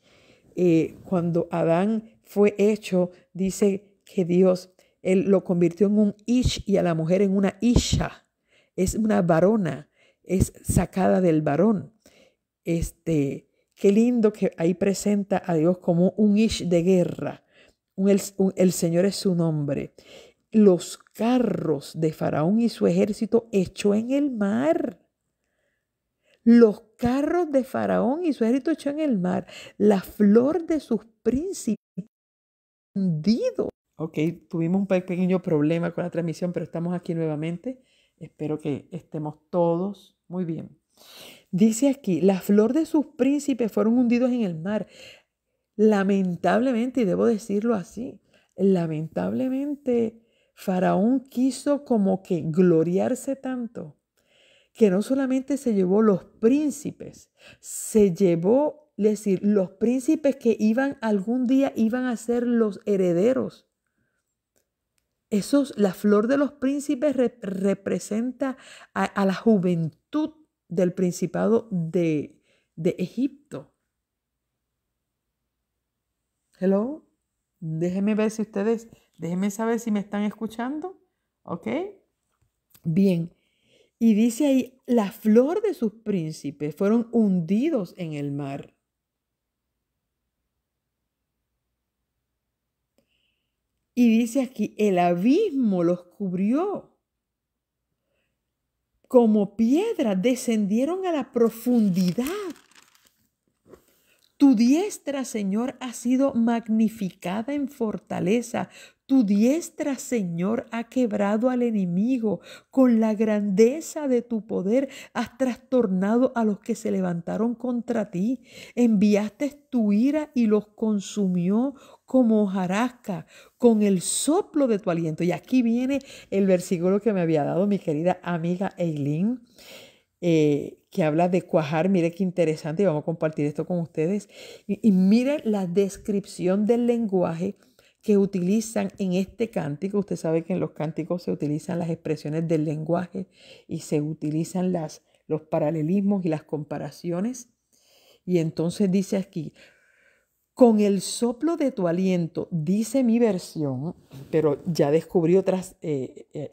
Cuando Adán fue hecho, dice que Dios, Él lo convirtió en un Ish y a la mujer en una Isha. Es una varona, es sacada del varón. Qué lindo que ahí presenta a Dios como un Ish de guerra. El Señor es su nombre. Los carros de Faraón y su ejército echó en el mar. Los carros de Faraón y su ejército echó en el mar. La flor de sus príncipes hundido. Ok, tuvimos un pequeño problema con la transmisión, pero estamos aquí nuevamente. Espero que estemos todos muy bien. Dice aquí, la flor de sus príncipes fueron hundidos en el mar. Lamentablemente, y debo decirlo así, lamentablemente Faraón quiso como que gloriarse tanto que no solamente se llevó los príncipes, se llevó, es decir, los príncipes que algún día iban a ser los herederos. La flor de los príncipes representa a la juventud del principado de Egipto. Hello, déjenme saber si me están escuchando. ¿Ok? Bien. Y dice ahí, la flor de sus príncipes fueron hundidos en el mar. Y dice aquí, el abismo los cubrió. Como piedra descendieron a la profundidad. Tu diestra, Señor, ha sido magnificada en fortaleza. Tu diestra, Señor, ha quebrado al enemigo. Con la grandeza de tu poder has trastornado a los que se levantaron contra ti. Enviaste tu ira y los consumió como hojarasca con el soplo de tu aliento. Y aquí viene el versículo que me había dado mi querida amiga Eileen. Que habla de cuajar. Mire qué interesante, y vamos a compartir esto con ustedes. Y mire la descripción del lenguaje que utilizan en este cántico. Usted sabe que en los cánticos se utilizan las expresiones del lenguaje y se utilizan los paralelismos y las comparaciones. Y entonces dice aquí, con el soplo de tu aliento, dice mi versión, pero ya descubrí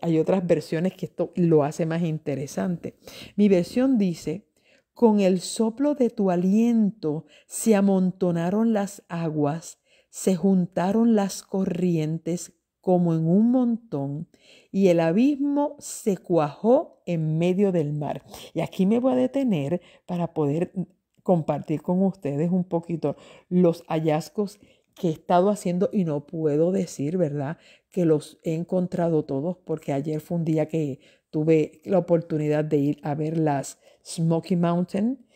hay otras versiones que esto lo hace más interesante. Mi versión dice, con el soplo de tu aliento se amontonaron las aguas, se juntaron las corrientes como en un montón y el abismo se cuajó en medio del mar. Y aquí me voy a detener para poder compartir con ustedes un poquito los hallazgos que he estado haciendo, y no puedo decir, ¿verdad?, que los he encontrado todos, porque ayer fue un día que tuve la oportunidad de ir a ver las Smoky Mountain,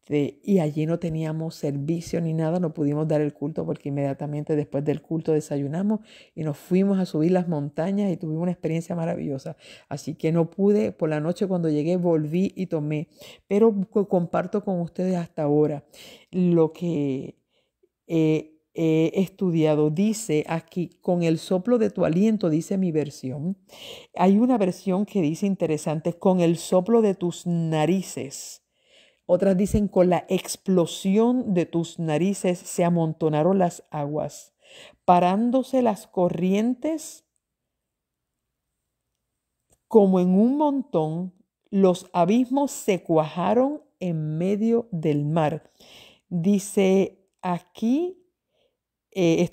Y allí no teníamos servicio ni nada, no pudimos dar el culto porque inmediatamente después del culto desayunamos y nos fuimos a subir las montañas y tuvimos una experiencia maravillosa. Así que no pude, por la noche cuando llegué volví y tomé, pero comparto con ustedes hasta ahora lo que he estudiado. Dice aquí, con el soplo de tu aliento, dice mi versión. Hay una versión que dice interesante, con el soplo de tus narices. Otras dicen, con la explosión de tus narices se amontonaron las aguas, parándose las corrientes como en un montón, los abismos se cuajaron en medio del mar. Dice aquí, es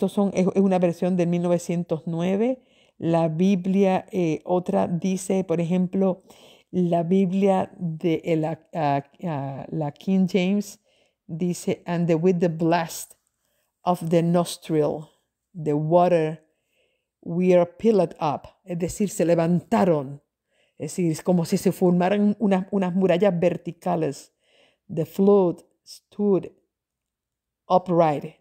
una versión de 1909. La Biblia, otra dice, por ejemplo, la Biblia de la King James dice, with the blast of the nostril, the water were piled up. Es decir, se levantaron. Es decir, es como si se formaran unas murallas verticales. The flood stood upright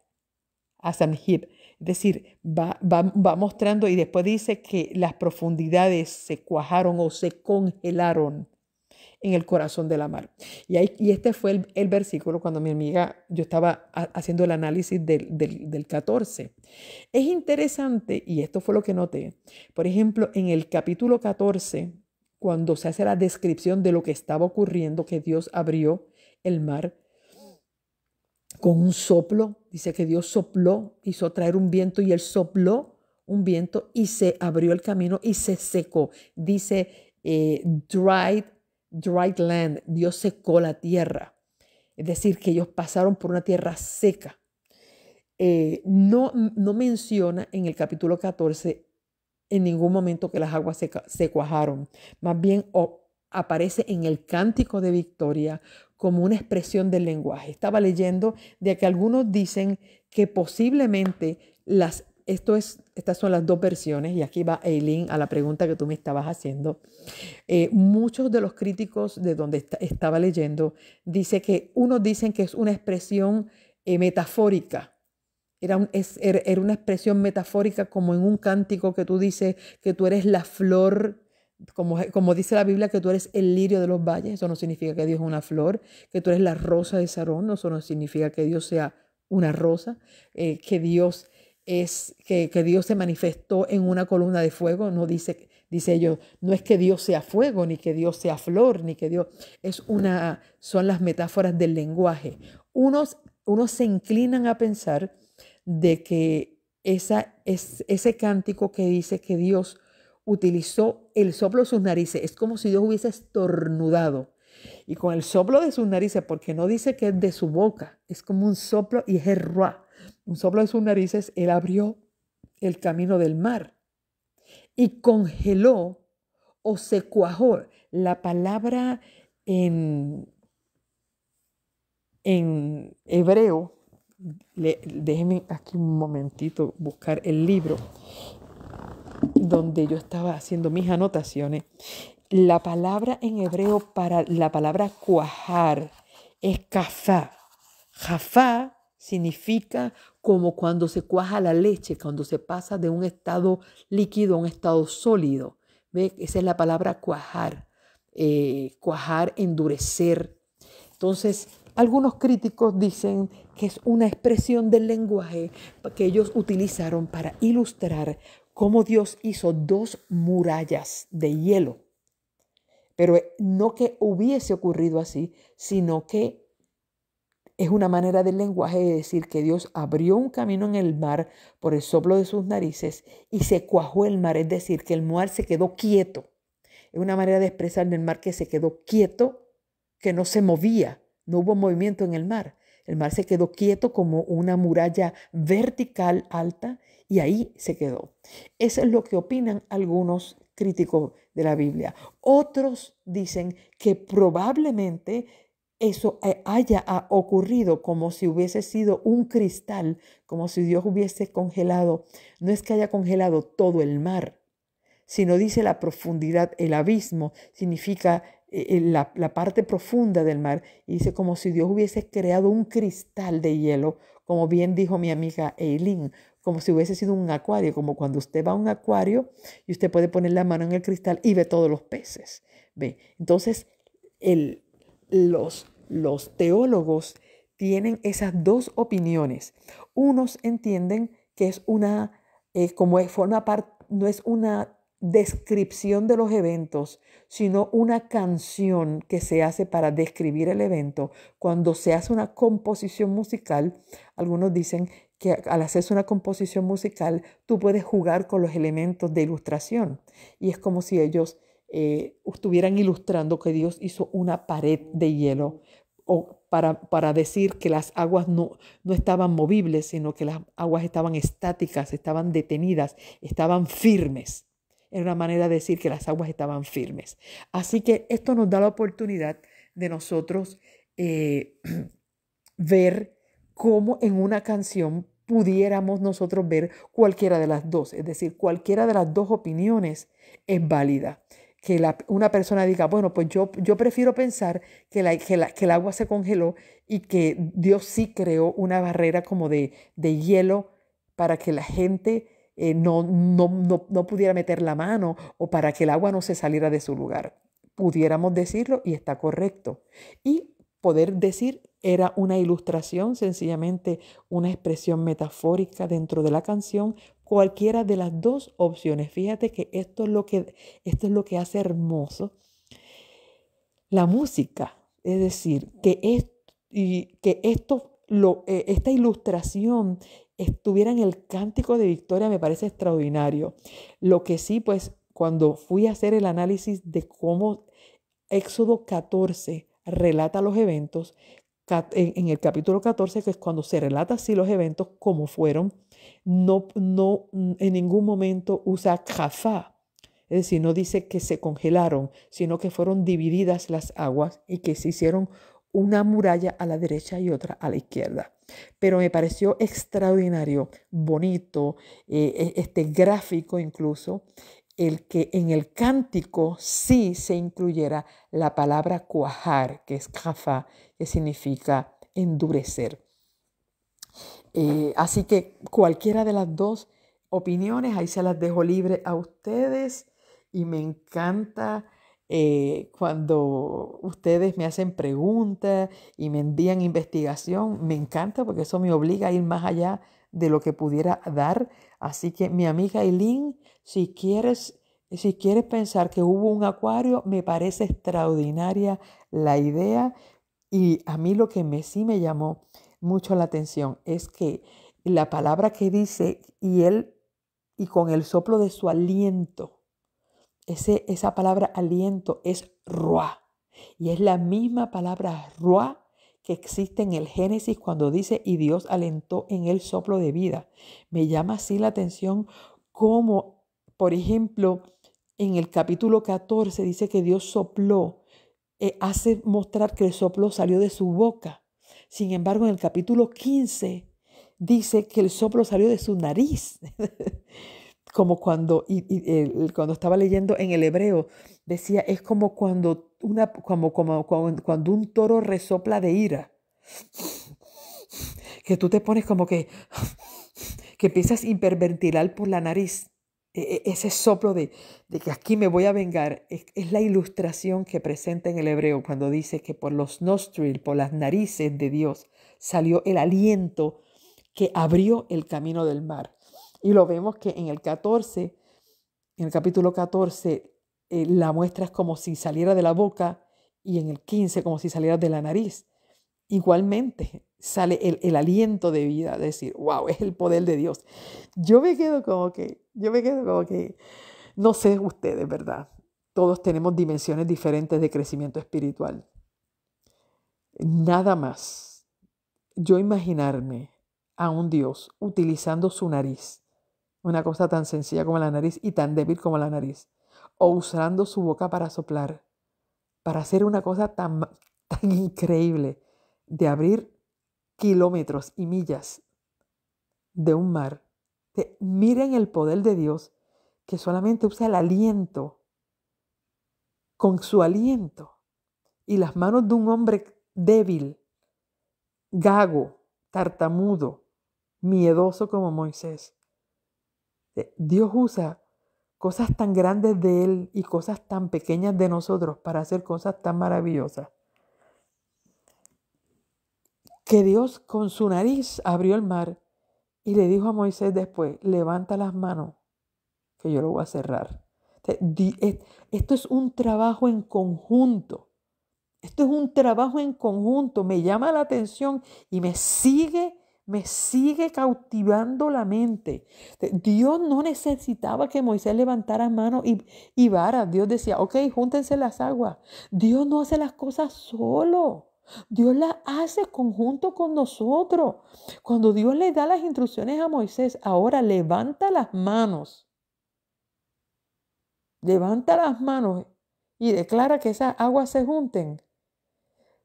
as an heap. Es decir, va mostrando y después dice que las profundidades se cuajaron o se congelaron en el corazón de la mar. Y este fue el versículo cuando mi amiga, yo estaba haciendo el análisis del 14. Es interesante, y esto fue lo que noté, por ejemplo, en el capítulo 14, cuando se hace la descripción de lo que estaba ocurriendo, que Dios abrió el mar, con un soplo, dice que Dios sopló, hizo traer un viento y él sopló un viento y se abrió el camino y se secó. Dice dried land, Dios secó la tierra. Es decir, que ellos pasaron por una tierra seca. No menciona en el capítulo 14 en ningún momento que las aguas se cuajaron. Más bien aparece en el cántico de victoria como una expresión del lenguaje. Estaba leyendo de que algunos dicen que posiblemente estas son las dos versiones, y aquí va Eileen a la pregunta que tú me estabas haciendo. Muchos de los críticos de donde estaba leyendo unos dicen que es una expresión metafórica. Era una expresión metafórica, como en un cántico que tú dices que tú eres la flor, como dice la Biblia, que tú eres el lirio de los valles. Eso no significa que Dios es una flor. Que tú eres la rosa de Sarón. Eso no significa que Dios sea una rosa. Que Dios se manifestó en una columna de fuego. No dice ellos, no es que Dios sea fuego, ni que Dios sea flor, ni que Dios son las metáforas del lenguaje. Unos se inclinan a pensar de que ese cántico que dice que Dios utilizó el soplo de sus narices, es como si Dios hubiese estornudado. Y con el soplo de sus narices, porque no dice que es de su boca, es como un soplo, y es un soplo de sus narices, él abrió el camino del mar y congeló o se cuajó. La palabra en hebreo, déjenme aquí un momentito buscar el libro donde yo estaba haciendo mis anotaciones. La palabra en hebreo para la palabra cuajar es kafá. Kafá significa como cuando se cuaja la leche, cuando se pasa de un estado líquido a un estado sólido. ¿Ve? Esa es la palabra cuajar. Cuajar, endurecer. Entonces, algunos críticos dicen que es una expresión del lenguaje que ellos utilizaron para ilustrar cómo Dios hizo dos murallas de hielo. Pero no que hubiese ocurrido así, sino que es una manera del lenguaje de decir que Dios abrió un camino en el mar por el soplo de sus narices y se cuajó el mar, es decir, que el mar se quedó quieto. Es una manera de expresar del mar que se quedó quieto, que no se movía, no hubo movimiento en el mar. El mar se quedó quieto como una muralla vertical alta y ahí se quedó. Eso es lo que opinan algunos críticos de la Biblia. Otros dicen que probablemente eso haya ocurrido como si hubiese sido un cristal, como si Dios hubiese congelado. No es que haya congelado todo el mar, sino dice la profundidad, el abismo, significa la parte profunda del mar. Y dice como si Dios hubiese creado un cristal de hielo, como bien dijo mi amiga Eileen, como si hubiese sido un acuario, como cuando usted va a un acuario y usted puede poner la mano en el cristal y ve todos los peces. ¿Ve? Entonces, los teólogos tienen esas dos opiniones. Unos entienden que es forma parte, no es una descripción de los eventos, sino una canción que se hace para describir el evento. Cuando se hace una composición musical, algunos dicen que al hacerse una composición musical, tú puedes jugar con los elementos de ilustración. Y es como si ellos estuvieran ilustrando que Dios hizo una pared de hielo, o para decir que las aguas no estaban movibles, sino que las aguas estaban estáticas, estaban detenidas, estaban firmes. Era una manera de decir que las aguas estaban firmes. Así que esto nos da la oportunidad de nosotros ver cómo en una canción pudiéramos nosotros ver cualquiera de las dos. Es decir, cualquiera de las dos opiniones es válida. Que una persona diga, bueno, pues yo prefiero pensar que el agua se congeló y que Dios sí creó una barrera como de hielo para que la gente no pudiera meter la mano, o para que el agua no se saliera de su lugar. Pudiéramos decirlo y está correcto. Y poder decir era una ilustración, sencillamente una expresión metafórica dentro de la canción. Cualquiera de las dos opciones. Fíjate que esto es lo que hace hermoso la música. Es decir, esta ilustración estuviera en el Cántico de Victoria me parece extraordinario. Lo que sí, pues, cuando fui a hacer el análisis de cómo Éxodo 14 relata los eventos, en el capítulo 14, que es cuando se relata así los eventos como fueron, no en ningún momento usa Jafá. Es decir, no dice que se congelaron, sino que fueron divididas las aguas y que se hicieron una muralla a la derecha y otra a la izquierda. Pero me pareció extraordinario, bonito, gráfico incluso, el que en el cántico sí se incluyera la palabra cuajar, que es jafá, que significa endurecer. Así que cualquiera de las dos opiniones, ahí se las dejo libre a ustedes, y me encanta cuando ustedes me hacen preguntas y me envían investigación. Me encanta porque eso me obliga a ir más allá de lo que pudiera dar. Así que mi amiga Eileen, si quieres pensar que hubo un acuario, me parece extraordinaria la idea. Y a mí lo que sí me llamó mucho la atención es que la palabra que dice, y con el soplo de su aliento, esa palabra aliento es ruá. Y es la misma palabra ruá que existe en el Génesis cuando dice, y Dios alentó en él soplo de vida. Me llama así la atención como, por ejemplo, en el capítulo 14 dice que Dios sopló, hace mostrar que el soplo salió de su boca. Sin embargo, en el capítulo 15 dice que el soplo salió de su nariz. Como cuando estaba leyendo en el hebreo, decía, es como cuando cuando un toro resopla de ira, que tú te pones como que empiezas a hiperventilar por la nariz. Ese soplo de que aquí me voy a vengar, es la ilustración que presenta en el hebreo cuando dice que por los nostrils, por las narices de Dios, salió el aliento que abrió el camino del mar. Y lo vemos que en el capítulo 14, la muestra es como si saliera de la boca, y en el 15 como si saliera de la nariz. Igualmente sale el aliento de vida, decir, wow, es el poder de Dios. Yo me quedo como que, no sé ustedes, ¿verdad? Todos tenemos dimensiones diferentes de crecimiento espiritual. Nada más yo imaginarme a un Dios utilizando su nariz, una cosa tan sencilla como la nariz y tan débil como la nariz, o usando su boca para soplar, para hacer una cosa tan increíble de abrir kilómetros y millas de un mar. Miren el poder de Dios, que solamente usa el aliento, con su aliento, y las manos de un hombre débil, gago, tartamudo, miedoso como Moisés. Dios usa cosas tan grandes de Él y cosas tan pequeñas de nosotros para hacer cosas tan maravillosas. Que Dios con su nariz abrió el mar y le dijo a Moisés después, levanta las manos, que yo lo voy a cerrar. Esto es un trabajo en conjunto. Esto es un trabajo en conjunto. Me llama la atención y me sigue cautivando la mente. Dios no necesitaba que Moisés levantara manos y varas. Dios decía, ok, júntense las aguas. Dios no hace las cosas solo. Dios las hace conjunto con nosotros. Cuando Dios le da las instrucciones a Moisés, ahora levanta las manos. Levanta las manos y declara que esas aguas se junten.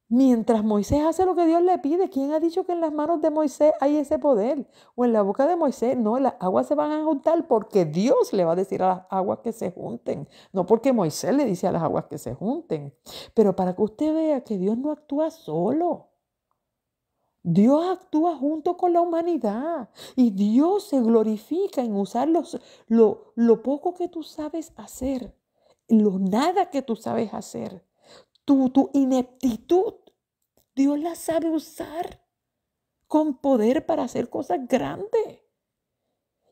Mientras Moisés hace lo que Dios le pide, ¿quién ha dicho que en las manos de Moisés hay ese poder? O en la boca de Moisés, no, las aguas se van a juntar porque Dios le va a decir a las aguas que se junten, no porque Moisés le dice a las aguas que se junten. Pero para que usted vea que Dios no actúa solo. Dios actúa junto con la humanidad y Dios se glorifica en usar lo poco que tú sabes hacer, lo nada que tú sabes hacer, tu ineptitud. Dios la sabe usar con poder para hacer cosas grandes.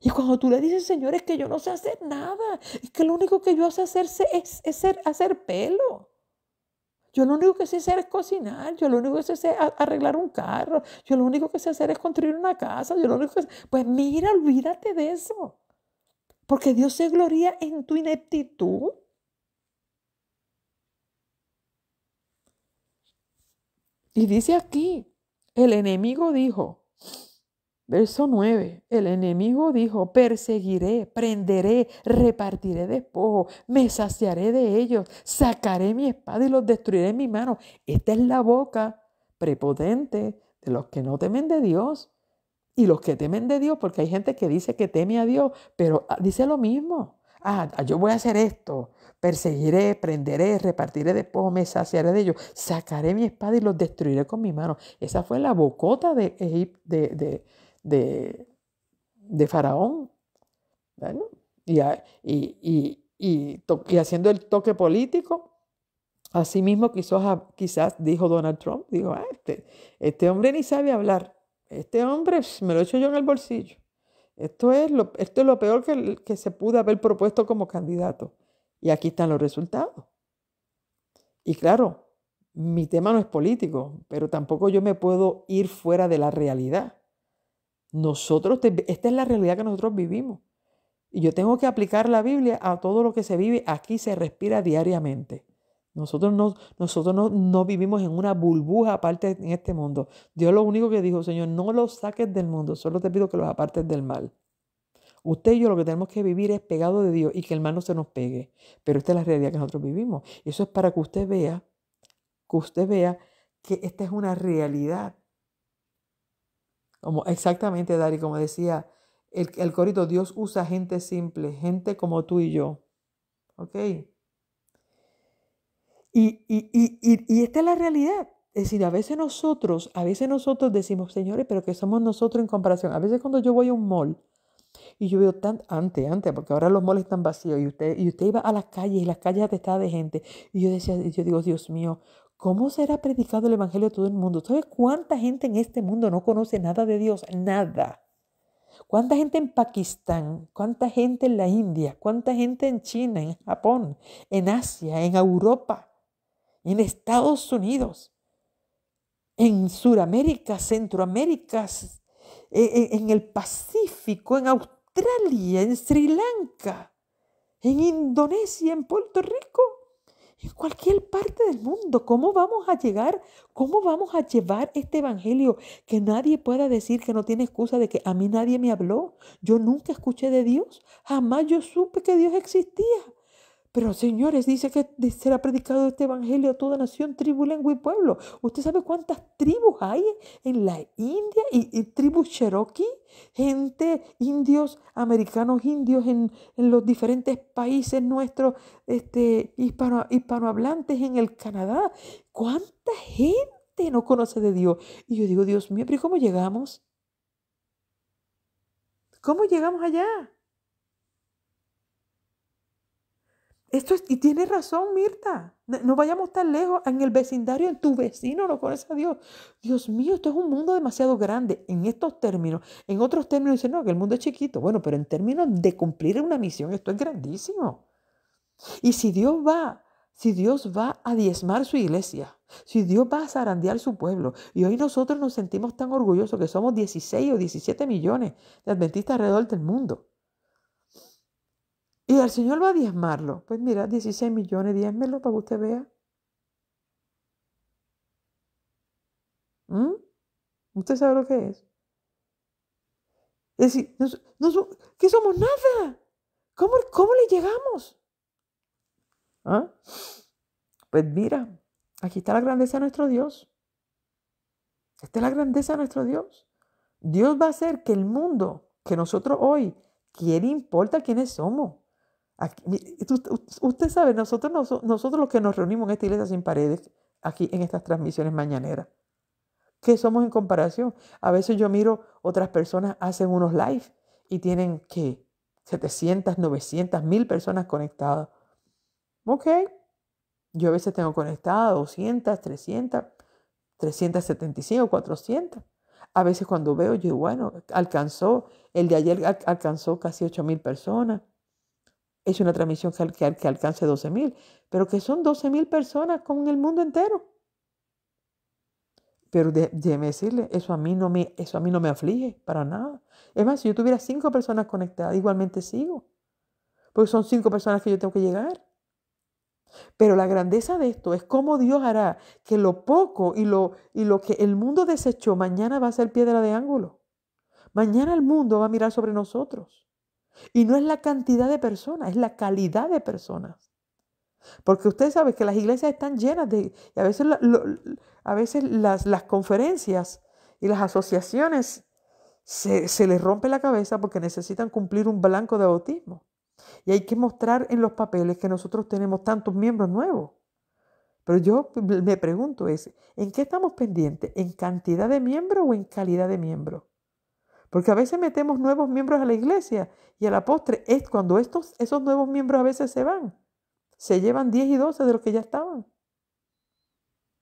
Y cuando tú le dices, Señor, es que yo no sé hacer nada, es que lo único que yo sé hacer es hacer pelo. Yo lo único que sé hacer es cocinar, yo lo único que sé hacer es arreglar un carro, yo lo único que sé hacer es construir una casa, yo lo único que sé... Pues mira, olvídate de eso, porque Dios se gloria en tu ineptitud. Y dice aquí, el enemigo dijo, verso 9, el enemigo dijo, perseguiré, prenderé, repartiré despojo, me saciaré de ellos, sacaré mi espada y los destruiré en mi mano. Esta es la boca prepotente de los que no temen de Dios y los que temen de Dios, porque hay gente que dice que teme a Dios, pero dice lo mismo. Yo voy a hacer esto, perseguiré, prenderé, repartiré despojo, me saciaré de ellos, sacaré mi espada y los destruiré con mi mano. Esa fue la bocota de Faraón. Bueno, y haciendo el toque político, así mismo quizás dijo Donald Trump, dijo, este hombre ni sabe hablar, este hombre me lo echo yo en el bolsillo. Esto es lo peor que se pudo haber propuesto como candidato. Y aquí están los resultados. Y claro, mi tema no es político, pero tampoco yo me puedo ir fuera de la realidad. Esta es la realidad que nosotros vivimos. Y yo tengo que aplicar la Biblia a todo lo que se vive, aquí se respira diariamente. Nosotros no vivimos en una burbuja aparte en este mundo. Dios lo único que dijo, Señor, no los saques del mundo, solo te pido que los apartes del mal. Usted y yo lo que tenemos que vivir es pegado de Dios y que el mal no se nos pegue. Pero esta es la realidad que nosotros vivimos. Y eso es para que usted vea que esta es una realidad. Como exactamente, Dari, como decía el corito, Dios usa gente simple, gente como tú y yo. ¿Ok? Y esta es la realidad. Es decir, a veces nosotros decimos, señores, pero que somos nosotros en comparación. A veces cuando yo voy a un mall y yo veo antes, porque ahora los malls están vacíos y usted iba a las calles y las calles atestadas de gente. Y yo digo, Dios mío, ¿cómo será predicado el evangelio a todo el mundo? ¿Sabes cuánta gente en este mundo no conoce nada de Dios? Nada. ¿Cuánta gente en Pakistán? ¿Cuánta gente en la India? ¿Cuánta gente en China, en Japón, en Asia, en Europa? En Estados Unidos, en Sudamérica, Centroamérica, en el Pacífico, en Australia, en Sri Lanka, en Indonesia, en Puerto Rico, en cualquier parte del mundo. ¿Cómo vamos a llegar? ¿Cómo vamos a llevar este evangelio? Que nadie pueda decir que no tiene excusa de que a mí nadie me habló. Yo nunca escuché de Dios. Jamás yo supe que Dios existía. Pero señores, dice que será predicado este evangelio a toda nación, tribu, lengua y pueblo. ¿Usted sabe cuántas tribus hay en la India y tribus Cherokee? Gente, indios, americanos indios en los diferentes países nuestros, hispanohablantes en el Canadá. ¿Cuánta gente no conoce de Dios? Y yo digo, Dios mío, pero ¿y cómo llegamos? ¿Cómo llegamos allá? Y tiene razón, Mirta. No vayamos tan lejos. En el vecindario, en tu vecino no conoce a Dios. Dios mío, esto es un mundo demasiado grande en estos términos. En otros términos dicen, no, que el mundo es chiquito. Bueno, pero en términos de cumplir una misión, esto es grandísimo. Y si Dios va a diezmar su iglesia, si Dios va a zarandear su pueblo, y hoy nosotros nos sentimos tan orgullosos que somos 16 o 17 millones de adventistas alrededor del mundo. Y el Señor va a diezmarlo. Pues mira, 16 millones, diezmelo para que usted vea. ¿Mm? ¿Usted sabe lo que es? Es decir, ¿qué somos? Nada. ¿Cómo le llegamos? ¿Ah? Pues mira, aquí está la grandeza de nuestro Dios. Esta es la grandeza de nuestro Dios. Dios va a hacer que el mundo que nosotros hoy, ¿quién importa quiénes somos? Aquí, usted sabe, nosotros los que nos reunimos en esta iglesia sin paredes, aquí en estas transmisiones mañaneras, ¿qué somos en comparación? A veces yo miro otras personas hacen unos live y tienen, ¿qué? 700, 900, 1000 personas conectadas. Ok, yo a veces tengo conectadas 200, 300, 375, 400. A veces cuando veo, yo bueno, el de ayer alcanzó casi 8000 personas. Es una transmisión que alcance 12,000, pero que son 12,000 personas con el mundo entero. Pero déjeme decirle, eso a mí no me aflige para nada. Es más, si yo tuviera 5 personas conectadas, igualmente sigo. Porque son 5 personas que yo tengo que llegar. Pero la grandeza de esto es cómo Dios hará que lo poco y lo que el mundo desechó, mañana va a ser piedra de ángulo. Mañana el mundo va a mirar sobre nosotros. Y no es la cantidad de personas, es la calidad de personas. Porque usted sabe que las iglesias están llenas y a veces las conferencias y las asociaciones se les rompe la cabeza porque necesitan cumplir un blanco de bautismo. Y hay que mostrar en los papeles que nosotros tenemos tantos miembros nuevos. Pero yo me pregunto ¿en qué estamos pendientes? ¿En cantidad de miembros o en calidad de miembros? Porque a veces metemos nuevos miembros a la iglesia y a la postre es cuando esos nuevos miembros a veces se van. Se llevan 10 y 12 de los que ya estaban.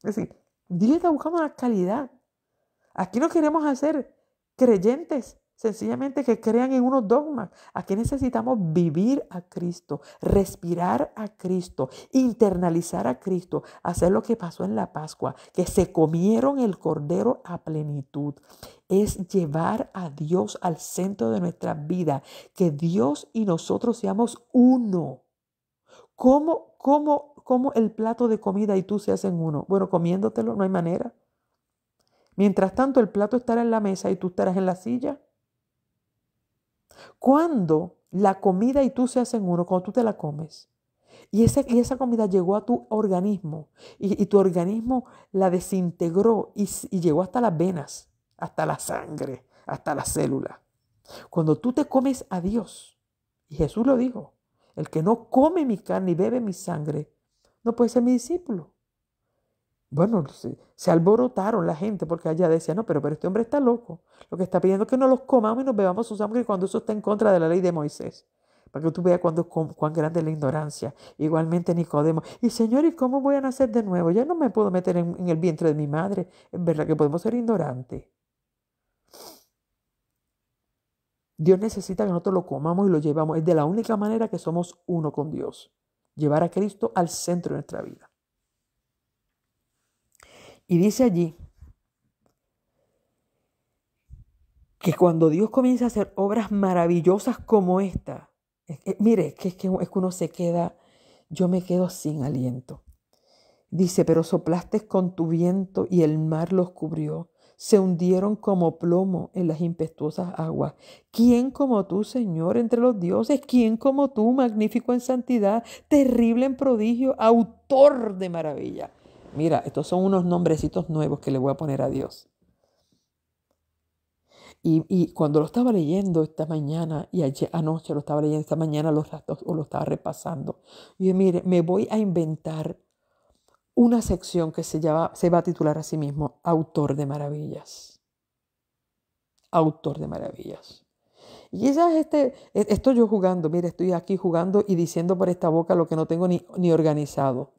Es decir, Dios está buscando la calidad. Aquí no queremos hacer creyentes sencillamente que crean en unos dogmas. Aquí necesitamos vivir a Cristo, respirar a Cristo, internalizar a Cristo, hacer lo que pasó en la Pascua, que se comieron el cordero a plenitud. Es llevar a Dios al centro de nuestra vida, que Dios y nosotros seamos uno. ¿Cómo el plato de comida y tú se hacen uno? Bueno, comiéndotelo, no hay manera. Mientras tanto, el plato estará en la mesa y tú estarás en la silla. Cuando la comida y tú se hacen uno, cuando tú te la comes, y esa comida llegó a tu organismo, y tu organismo la desintegró y llegó hasta las venas, hasta la sangre, hasta la célula. Cuando tú te comes a Dios, y Jesús lo dijo, el que no come mi carne y bebe mi sangre, no puede ser mi discípulo. Bueno, se alborotaron la gente porque allá decía, no, pero este hombre está loco. Lo que está pidiendo es que no los comamos y nos bebamos su sangre cuando eso está en contra de la ley de Moisés. Para que tú veas cuán grande es la ignorancia. Igualmente Nicodemo. Y Señor, ¿y cómo voy a nacer de nuevo? Ya no me puedo meter en el vientre de mi madre. Es verdad que podemos ser ignorantes. Dios necesita que nosotros lo comamos y lo llevamos. Es de la única manera que somos uno con Dios. Llevar a Cristo al centro de nuestra vida. Y dice allí que cuando Dios comienza a hacer obras maravillosas como esta, mire, es que uno yo me quedo sin aliento. Dice, pero soplaste con tu viento y el mar los cubrió. se hundieron como plomo en las impetuosas aguas. ¿Quién como tú, Señor, entre los dioses? ¿Quién como tú, magnífico en santidad, terrible en prodigio, autor de maravilla? Mira, estos son unos nombrecitos nuevos que le voy a poner a Dios. Y cuando lo estaba leyendo esta mañana, y anoche lo estaba leyendo, esta mañana lo estaba repasando, y dije, mire, me voy a inventar una sección que se va a titular a sí mismo Autor de Maravillas. Autor de Maravillas. Y quizás estoy yo jugando, mire, estoy aquí jugando y diciendo por esta boca lo que no tengo ni organizado.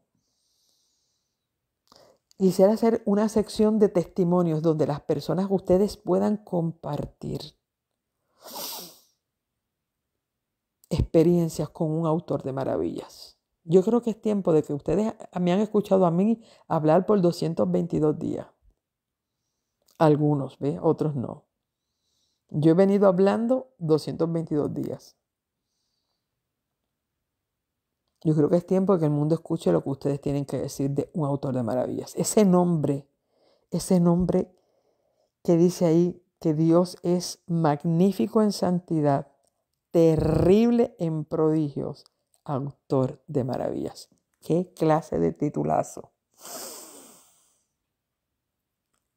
Quisiera hacer una sección de testimonios donde las personas, ustedes puedan compartir experiencias con un autor de maravillas. Yo creo que es tiempo de que ustedes me han escuchado a mí hablar por 222 días. Algunos, ¿ve? Otros no. Yo he venido hablando 222 días. Yo creo que es tiempo de que el mundo escuche lo que ustedes tienen que decir de un autor de maravillas. Ese nombre que dice ahí que Dios es magnífico en santidad, terrible en prodigios, autor de maravillas. ¿Qué clase de titulazo?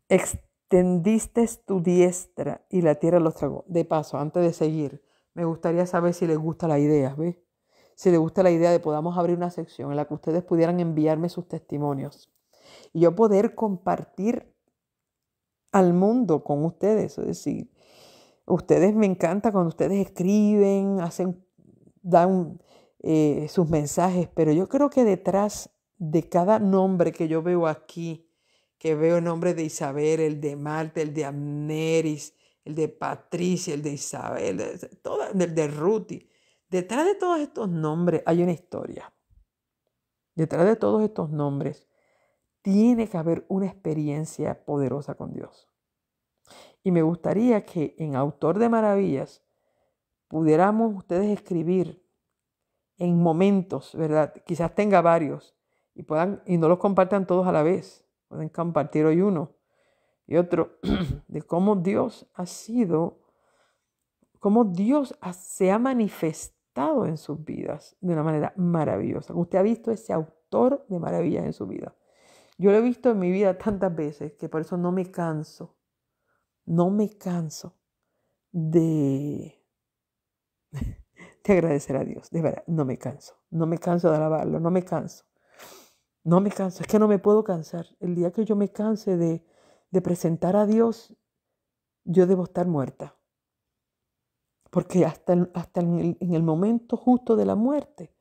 Extendiste tu diestra y la tierra los tragó. De paso, antes de seguir, me gustaría saber si les gusta la idea, ¿ves? Si les gusta la idea de podamos abrir una sección en la que ustedes pudieran enviarme sus testimonios y yo poder compartir al mundo con ustedes. Es decir, ustedes me encanta cuando ustedes escriben, dan sus mensajes, pero yo creo que detrás de cada nombre que yo veo aquí, que veo el nombre de Isabel, el de Marta, el de Amneris, el de Patricia, el de Isabel, el de Ruti, detrás de todos estos nombres hay una historia. Detrás de todos estos nombres tiene que haber una experiencia poderosa con Dios. Y me gustaría que en Autor de Maravillas pudiéramos ustedes escribir en momentos, ¿verdad? Quizás tenga varios y no los compartan todos a la vez. Pueden compartir hoy uno y otro de cómo Dios ha sido, cómo Dios se ha manifestado en sus vidas de una manera maravillosa. Usted ha visto ese autor de maravillas en su vida. Yo lo he visto en mi vida tantas veces que por eso no me canso de agradecer a Dios. De verdad, no me canso de alabarlo, no me canso, es que no me puedo cansar. El día que yo me canse de presentar a Dios, yo debo estar muerta, porque hasta en el momento justo de la muerte,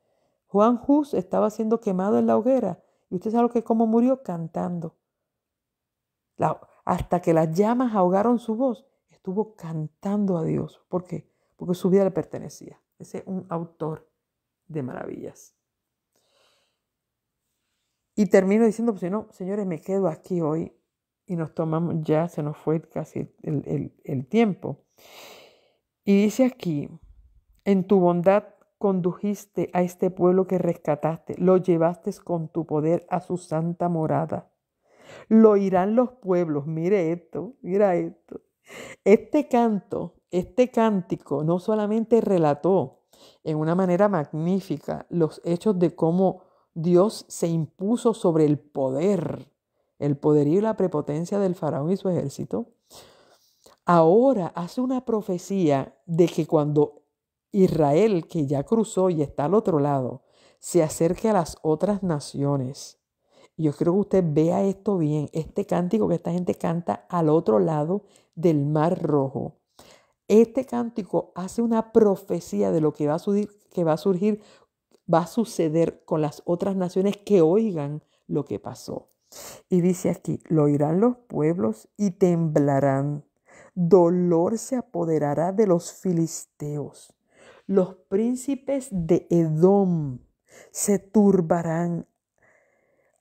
Juan Hus estaba siendo quemado en la hoguera, y usted sabe cómo murió, cantando. Hasta que las llamas ahogaron su voz, estuvo cantando a Dios. ¿Por qué? Porque su vida le pertenecía. Ese es un autor de maravillas. Y termino diciendo, pues si no, señores, me quedo aquí hoy y nos tomamos, ya se nos fue casi el tiempo. Y dice aquí, en tu bondad condujiste a este pueblo que rescataste, lo llevaste con tu poder a su santa morada. Lo oirán los pueblos. Mira esto. Este cántico no solamente relató en una manera magnífica los hechos de cómo Dios se impuso sobre el poderío y la prepotencia del faraón y su ejército. Ahora hace una profecía de que cuando Israel, que ya cruzó y está al otro lado, se acerque a las otras naciones. Yo creo que usted vea esto bien, este cántico que esta gente canta al otro lado del Mar Rojo. Este cántico hace una profecía de lo que va a suceder con las otras naciones que oigan lo que pasó. Y dice aquí, lo oirán los pueblos y temblarán. Dolor se apoderará de los filisteos. Los príncipes de Edom se turbarán.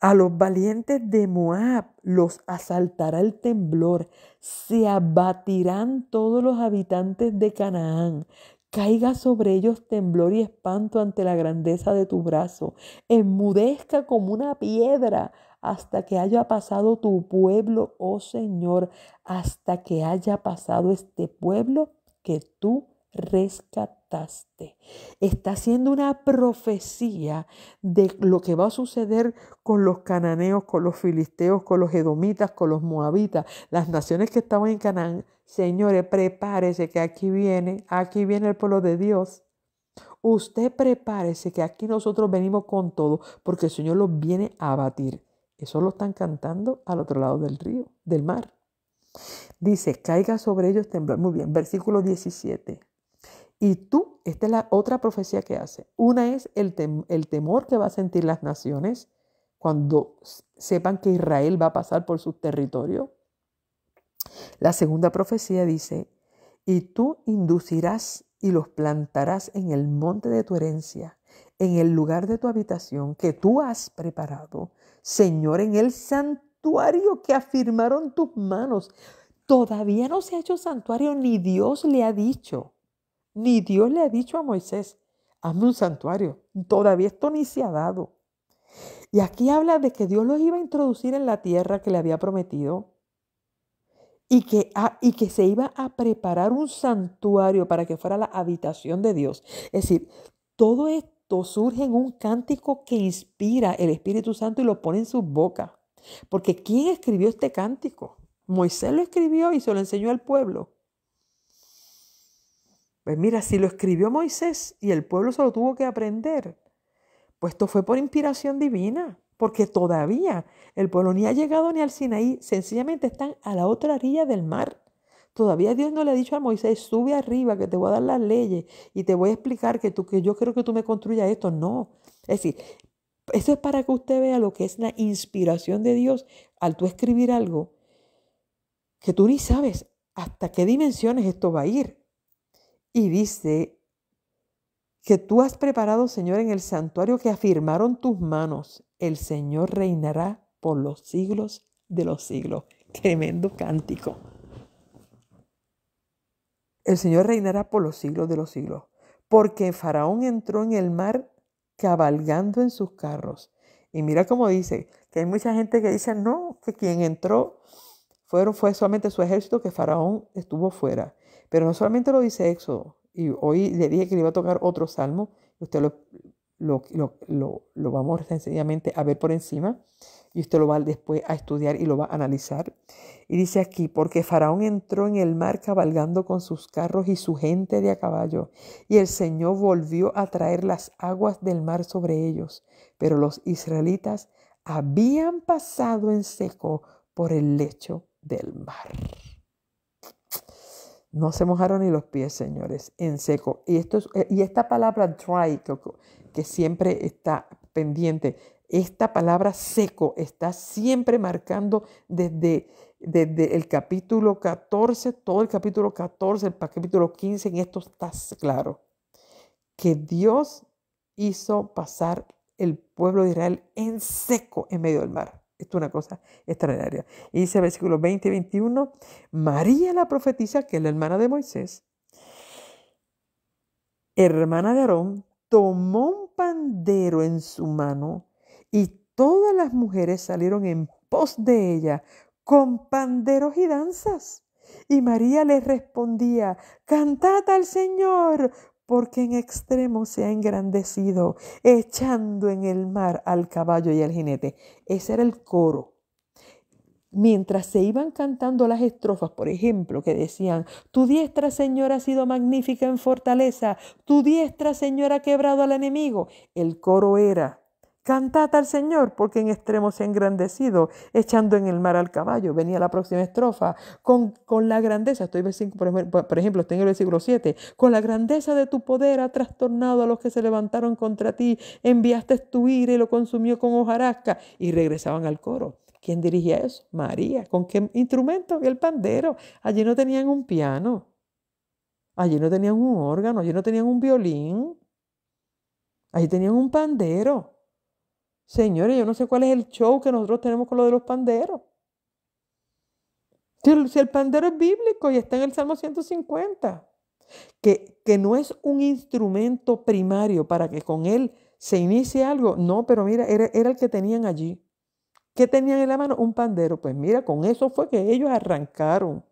A los valientes de Moab los asaltará el temblor. Se abatirán todos los habitantes de Canaán. Caiga sobre ellos temblor y espanto ante la grandeza de tu brazo. Enmudezca como una piedra hasta que haya pasado tu pueblo, oh Señor, hasta que haya pasado este pueblo que tú rescataste. Está haciendo una profecía de lo que va a suceder con los cananeos, con los filisteos, con los edomitas, con los moabitas, las naciones que estaban en Canaán. Señores, prepárese que aquí viene el pueblo de Dios. Usted prepárese que aquí nosotros venimos con todo, porque el Señor los viene a abatir. Eso lo están cantando al otro lado del río, del mar. Dice, caiga sobre ellos temblor. Muy bien, versículo 17. Y tú, esta es la otra profecía que hace. Una es el temor que va a sentir las naciones cuando sepan que Israel va a pasar por su territorio. La segunda profecía dice, y tú inducirás y los plantarás en el monte de tu herencia, en el lugar de tu habitación que tú has preparado, Señor, en el santuario que afirmaron tus manos. Todavía no se ha hecho santuario, ni Dios le ha dicho a Moisés, hazme un santuario. Todavía esto ni se ha dado. Y aquí habla de que Dios los iba a introducir en la tierra que le había prometido y que se iba a preparar un santuario para que fuera la habitación de Dios. Es decir, todo esto surge en un cántico que inspira el Espíritu Santo y lo pone en su boca. Porque ¿quién escribió este cántico? Moisés lo escribió y se lo enseñó al pueblo. Pues mira, si lo escribió Moisés y el pueblo se lo tuvo que aprender, pues esto fue por inspiración divina, porque todavía el pueblo ni ha llegado ni al Sinaí, sencillamente están a la otra orilla del mar. Todavía Dios no le ha dicho a Moisés, sube arriba que te voy a dar las leyes y te voy a explicar que yo quiero que tú me construyas esto. No, es decir, eso es para que usted vea lo que es la inspiración de Dios al tú escribir algo que tú ni sabes hasta qué dimensiones esto va a ir. Y dice que tú has preparado, Señor, en el santuario que afirmaron tus manos. El Señor reinará por los siglos de los siglos. Tremendo cántico. El Señor reinará por los siglos de los siglos. Porque Faraón entró en el mar cabalgando en sus carros. Y mira cómo dice, que hay mucha gente que dice, no, que quien entró fue solamente su ejército, que Faraón estuvo fuera. Pero no solamente lo dice Éxodo. Y hoy le dije que le iba a tocar otro salmo. Usted lo vamos sencillamente a ver por encima. Y usted lo va después a estudiar y lo va a analizar. Y dice aquí, porque Faraón entró en el mar cabalgando con sus carros y su gente de a caballo. Y el Señor volvió a traer las aguas del mar sobre ellos. Pero los israelitas habían pasado en seco por el lecho del mar. No se mojaron ni los pies, señores, en seco. Y esta palabra dry, que siempre está pendiente, esta palabra seco está siempre marcando desde el capítulo 14, todo el capítulo 14, el capítulo 15, en esto está claro. Que Dios hizo pasar el pueblo de Israel en seco en medio del mar. Esto es una cosa extraordinaria. Y dice versículos 20 y 21, María la profetisa, que es la hermana de Moisés, hermana de Aarón, tomó un pandero en su mano y todas las mujeres salieron en pos de ella con panderos y danzas. Y María les respondía, cantad al Señor, porque en extremo se ha engrandecido, echando en el mar al caballo y al jinete. Ese era el coro. Mientras se iban cantando las estrofas, por ejemplo, que decían, tu diestra, Señor, ha sido magnífica en fortaleza, tu diestra, Señor, ha quebrado al enemigo. El coro era, cantad al Señor, porque en extremo se ha engrandecido, echando en el mar al caballo. Venía la próxima estrofa, con la grandeza, por ejemplo, estoy en el versículo 7, con la grandeza de tu poder ha trastornado a los que se levantaron contra ti, enviaste tu ira y lo consumió con hojarasca, y regresaban al coro. ¿Quién dirigía eso? María. ¿Con qué instrumento? El pandero. Allí no tenían un piano. Allí no tenían un órgano. Allí no tenían un violín. Allí tenían un pandero. Señores, yo no sé cuál es el show que nosotros tenemos con lo de los panderos. Si el pandero es bíblico y está en el Salmo 150, que no es un instrumento primario para que con él se inicie algo. No, pero mira, era el que tenían allí. ¿Qué tenían en la mano? Un pandero. Pues mira, con eso fue que ellos arrancaron,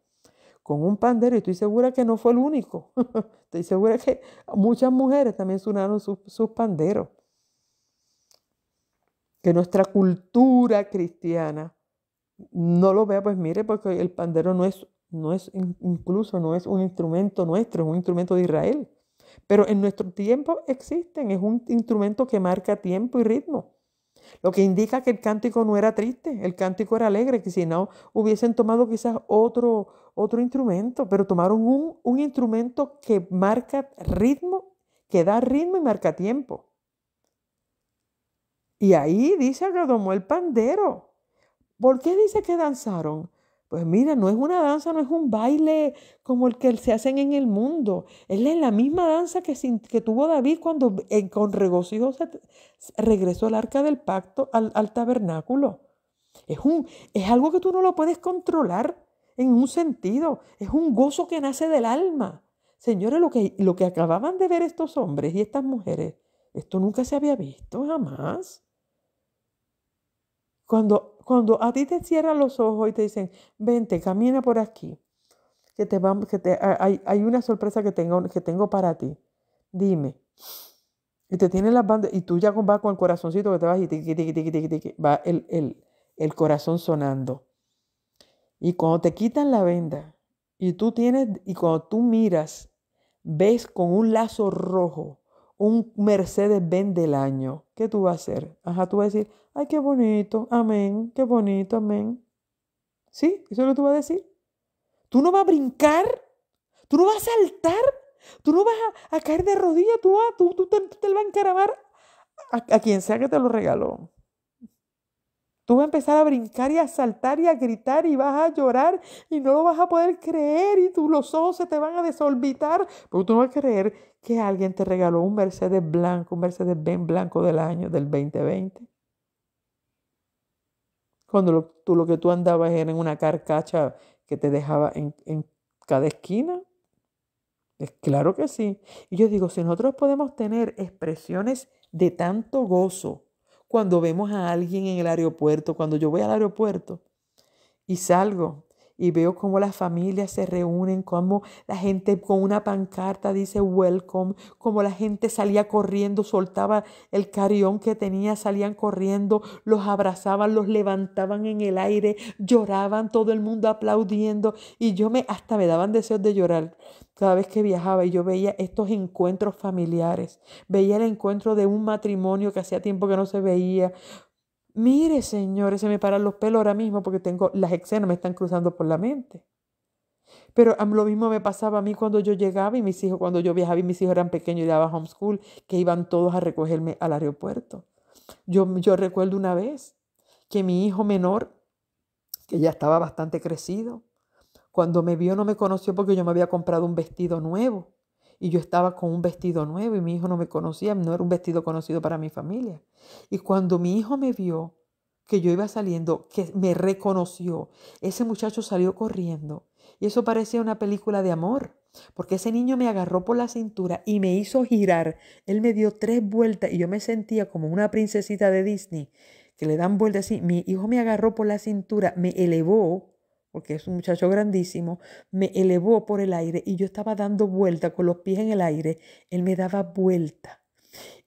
con un pandero, y estoy segura que no fue el único. Estoy segura que muchas mujeres también sonaron sus panderos. Que nuestra cultura cristiana no lo vea, pues mire, porque el pandero incluso no es un instrumento nuestro, es un instrumento de Israel. Pero en nuestro tiempo existen, es un instrumento que marca tiempo y ritmo. Lo que indica que el cántico no era triste, el cántico era alegre, que si no hubiesen tomado quizás otro instrumento, pero tomaron un instrumento que marca ritmo, que da ritmo y marca tiempo. Y ahí dice que tomó el pandero. ¿Por qué dice que danzaron? Pues mira, no es una danza, no es un baile como el que se hacen en el mundo. Es la misma danza que tuvo David cuando con regocijo regresó al arca del pacto, al tabernáculo. Es algo que tú no lo puedes controlar en un sentido. Es un gozo que nace del alma. Señores, lo que acababan de ver estos hombres y estas mujeres, esto nunca se había visto jamás. Cuando a ti te cierran los ojos y te dicen, vente, camina por aquí, hay una sorpresa que tengo para ti, dime. Y te tienen las bandas, y tú ya vas con el corazoncito que te vas y tiqui, tiqui, tiqui, tiqui, tiqui, va el corazón sonando. Y cuando te quitan la venda, y cuando tú miras, ves con un lazo rojo un Mercedes-Benz del año, ¿qué tú vas a hacer? Ajá, tú vas a decir, ay, qué bonito, amén, qué bonito, amén. ¿Sí? ¿Eso es lo que tú vas a decir? Tú no vas a brincar, tú no vas a saltar, tú no vas a caer de rodillas, tú te vas a encaramar a quien sea que te lo regaló. Tú vas a empezar a brincar y a saltar y a gritar y vas a llorar y no lo vas a poder creer y los ojos se te van a desorbitar porque tú no vas a creer que alguien te regaló un Mercedes blanco, un Mercedes-Benz blanco del año del 2020. Cuando lo que tú andabas era en una carcacha que te dejaba en cada esquina. Es claro que sí. Y yo digo, si nosotros podemos tener expresiones de tanto gozo cuando vemos a alguien en el aeropuerto, cuando yo voy al aeropuerto y salgo y veo cómo las familias se reúnen, cómo la gente con una pancarta dice welcome, cómo la gente salía corriendo, soltaba el carrión que tenía, salían corriendo, los abrazaban, los levantaban en el aire, lloraban, todo el mundo aplaudiendo y hasta me daban deseos de llorar cada vez que viajaba y yo veía estos encuentros familiares, veía el encuentro de un matrimonio que hacía tiempo que no se veía. Mire, señores, se me paran los pelos ahora mismo porque las escenas me están cruzando por la mente. Pero lo mismo me pasaba a mí cuando yo llegaba y mis hijos, cuando yo viajaba y mis hijos eran pequeños y daba homeschool, que iban todos a recogerme al aeropuerto. Yo recuerdo una vez que mi hijo menor, que ya estaba bastante crecido, cuando me vio no me conoció porque yo me había comprado un vestido nuevo. Y yo estaba con un vestido nuevo y mi hijo no me conocía, no era un vestido conocido para mi familia. Y cuando mi hijo me vio que yo iba saliendo, que me reconoció, ese muchacho salió corriendo. Y eso parecía una película de amor, porque ese niño me agarró por la cintura y me hizo girar. Él me dio 3 vueltas y yo me sentía como una princesita de Disney, que le dan vueltas así. Mi hijo me agarró por la cintura, me elevó, porque es un muchacho grandísimo, me elevó por el aire y yo estaba dando vuelta con los pies en el aire. Él me daba vuelta.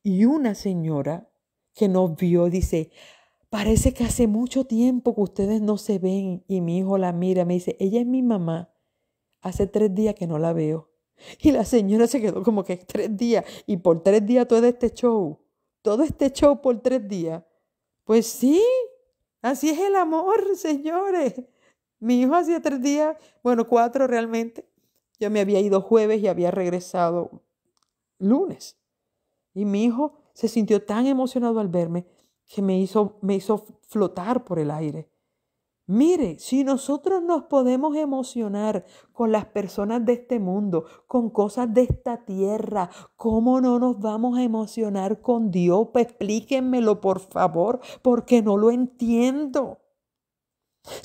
Y una señora que nos vio dice, parece que hace mucho tiempo que ustedes no se ven. Y mi hijo la mira, me dice, ella es mi mamá. Hace 3 días que no la veo. Y la señora se quedó como que 3 días. Y por 3 días todo este show por 3 días. Pues sí, así es el amor, señores. Mi hijo hacía 3 días, bueno, 4 realmente. Yo me había ido jueves y había regresado lunes. Y mi hijo se sintió tan emocionado al verme que me hizo flotar por el aire. Mire, si nosotros nos podemos emocionar con las personas de este mundo, con cosas de esta tierra, ¿cómo no nos vamos a emocionar con Dios? Pues explíquenmelo, por favor, porque no lo entiendo.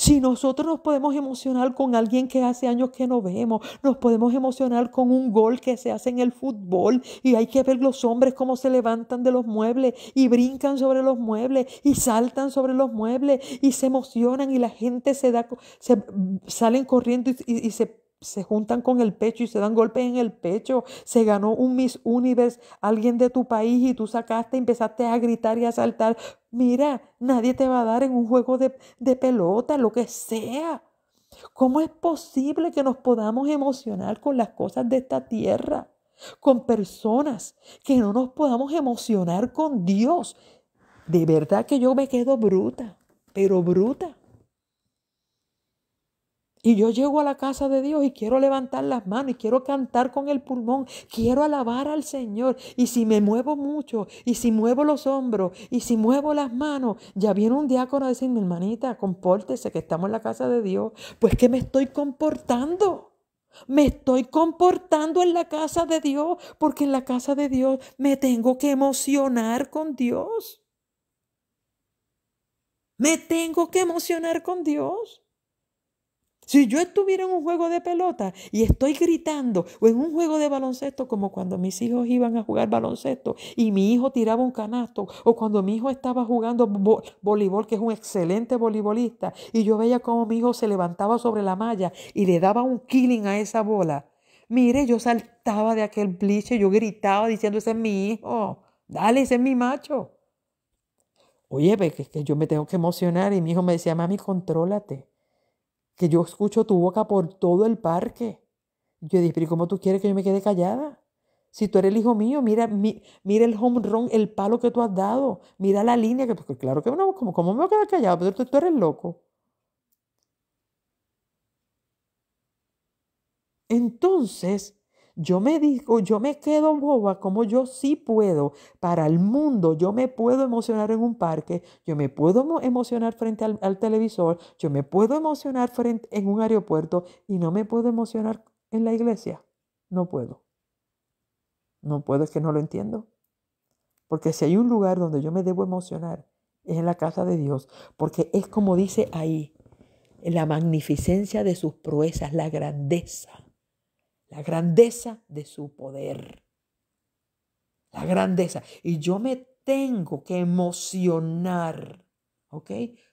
Si nosotros nos podemos emocionar con alguien que hace años que no vemos, nos podemos emocionar con un gol que se hace en el fútbol y hay que ver los hombres cómo se levantan de los muebles y brincan sobre los muebles y saltan sobre los muebles y se emocionan y la gente salen corriendo y se juntan con el pecho y se dan golpes en el pecho. Se ganó un Miss Universe, alguien de tu país y tú sacaste y empezaste a gritar y a saltar. Mira, nadie te va a dar en un juego de pelota, lo que sea. ¿Cómo es posible que nos podamos emocionar con las cosas de esta tierra? Con personas que no nos podamos emocionar con Dios. De verdad que yo me quedo bruta, pero bruta. Y yo llego a la casa de Dios y quiero levantar las manos y quiero cantar con el pulmón, quiero alabar al Señor. Y si me muevo mucho, y si muevo los hombros, y si muevo las manos, ya viene un diácono a decirme, hermanita, compórtese que estamos en la casa de Dios. Pues que me estoy comportando. Me estoy comportando en la casa de Dios, porque en la casa de Dios me tengo que emocionar con Dios. Me tengo que emocionar con Dios. Si yo estuviera en un juego de pelota y estoy gritando, o en un juego de baloncesto, como cuando mis hijos iban a jugar baloncesto y mi hijo tiraba un canasto, o cuando mi hijo estaba jugando voleibol, que es un excelente voleibolista, y yo veía cómo mi hijo se levantaba sobre la malla y le daba un killing a esa bola. Mire, yo saltaba de aquel bleacher, yo gritaba diciendo, ese es mi hijo, dale, ese es mi macho. Oye, ve que yo me tengo que emocionar y mi hijo me decía, mami, contrólate, que yo escucho tu boca por todo el parque. Yo dije, pero ¿cómo tú quieres que yo me quede callada? Si tú eres el hijo mío, mira, mira el home run, el palo que tú has dado. Mira la línea, que porque claro que no, ¿cómo me voy a quedar callado? Pero tú eres loco. Entonces, yo me digo, yo me quedo boba como yo sí puedo. Para el mundo, yo me puedo emocionar en un parque, yo me puedo emocionar frente al televisor, yo me puedo emocionar frente en un aeropuerto y no me puedo emocionar en la iglesia. No puedo. No puedo, es que no lo entiendo. Porque si hay un lugar donde yo me debo emocionar, es en la casa de Dios. Porque es como dice ahí, la magnificencia de sus proezas, la grandeza de su poder, la grandeza. Y yo me tengo que emocionar, ¿ok?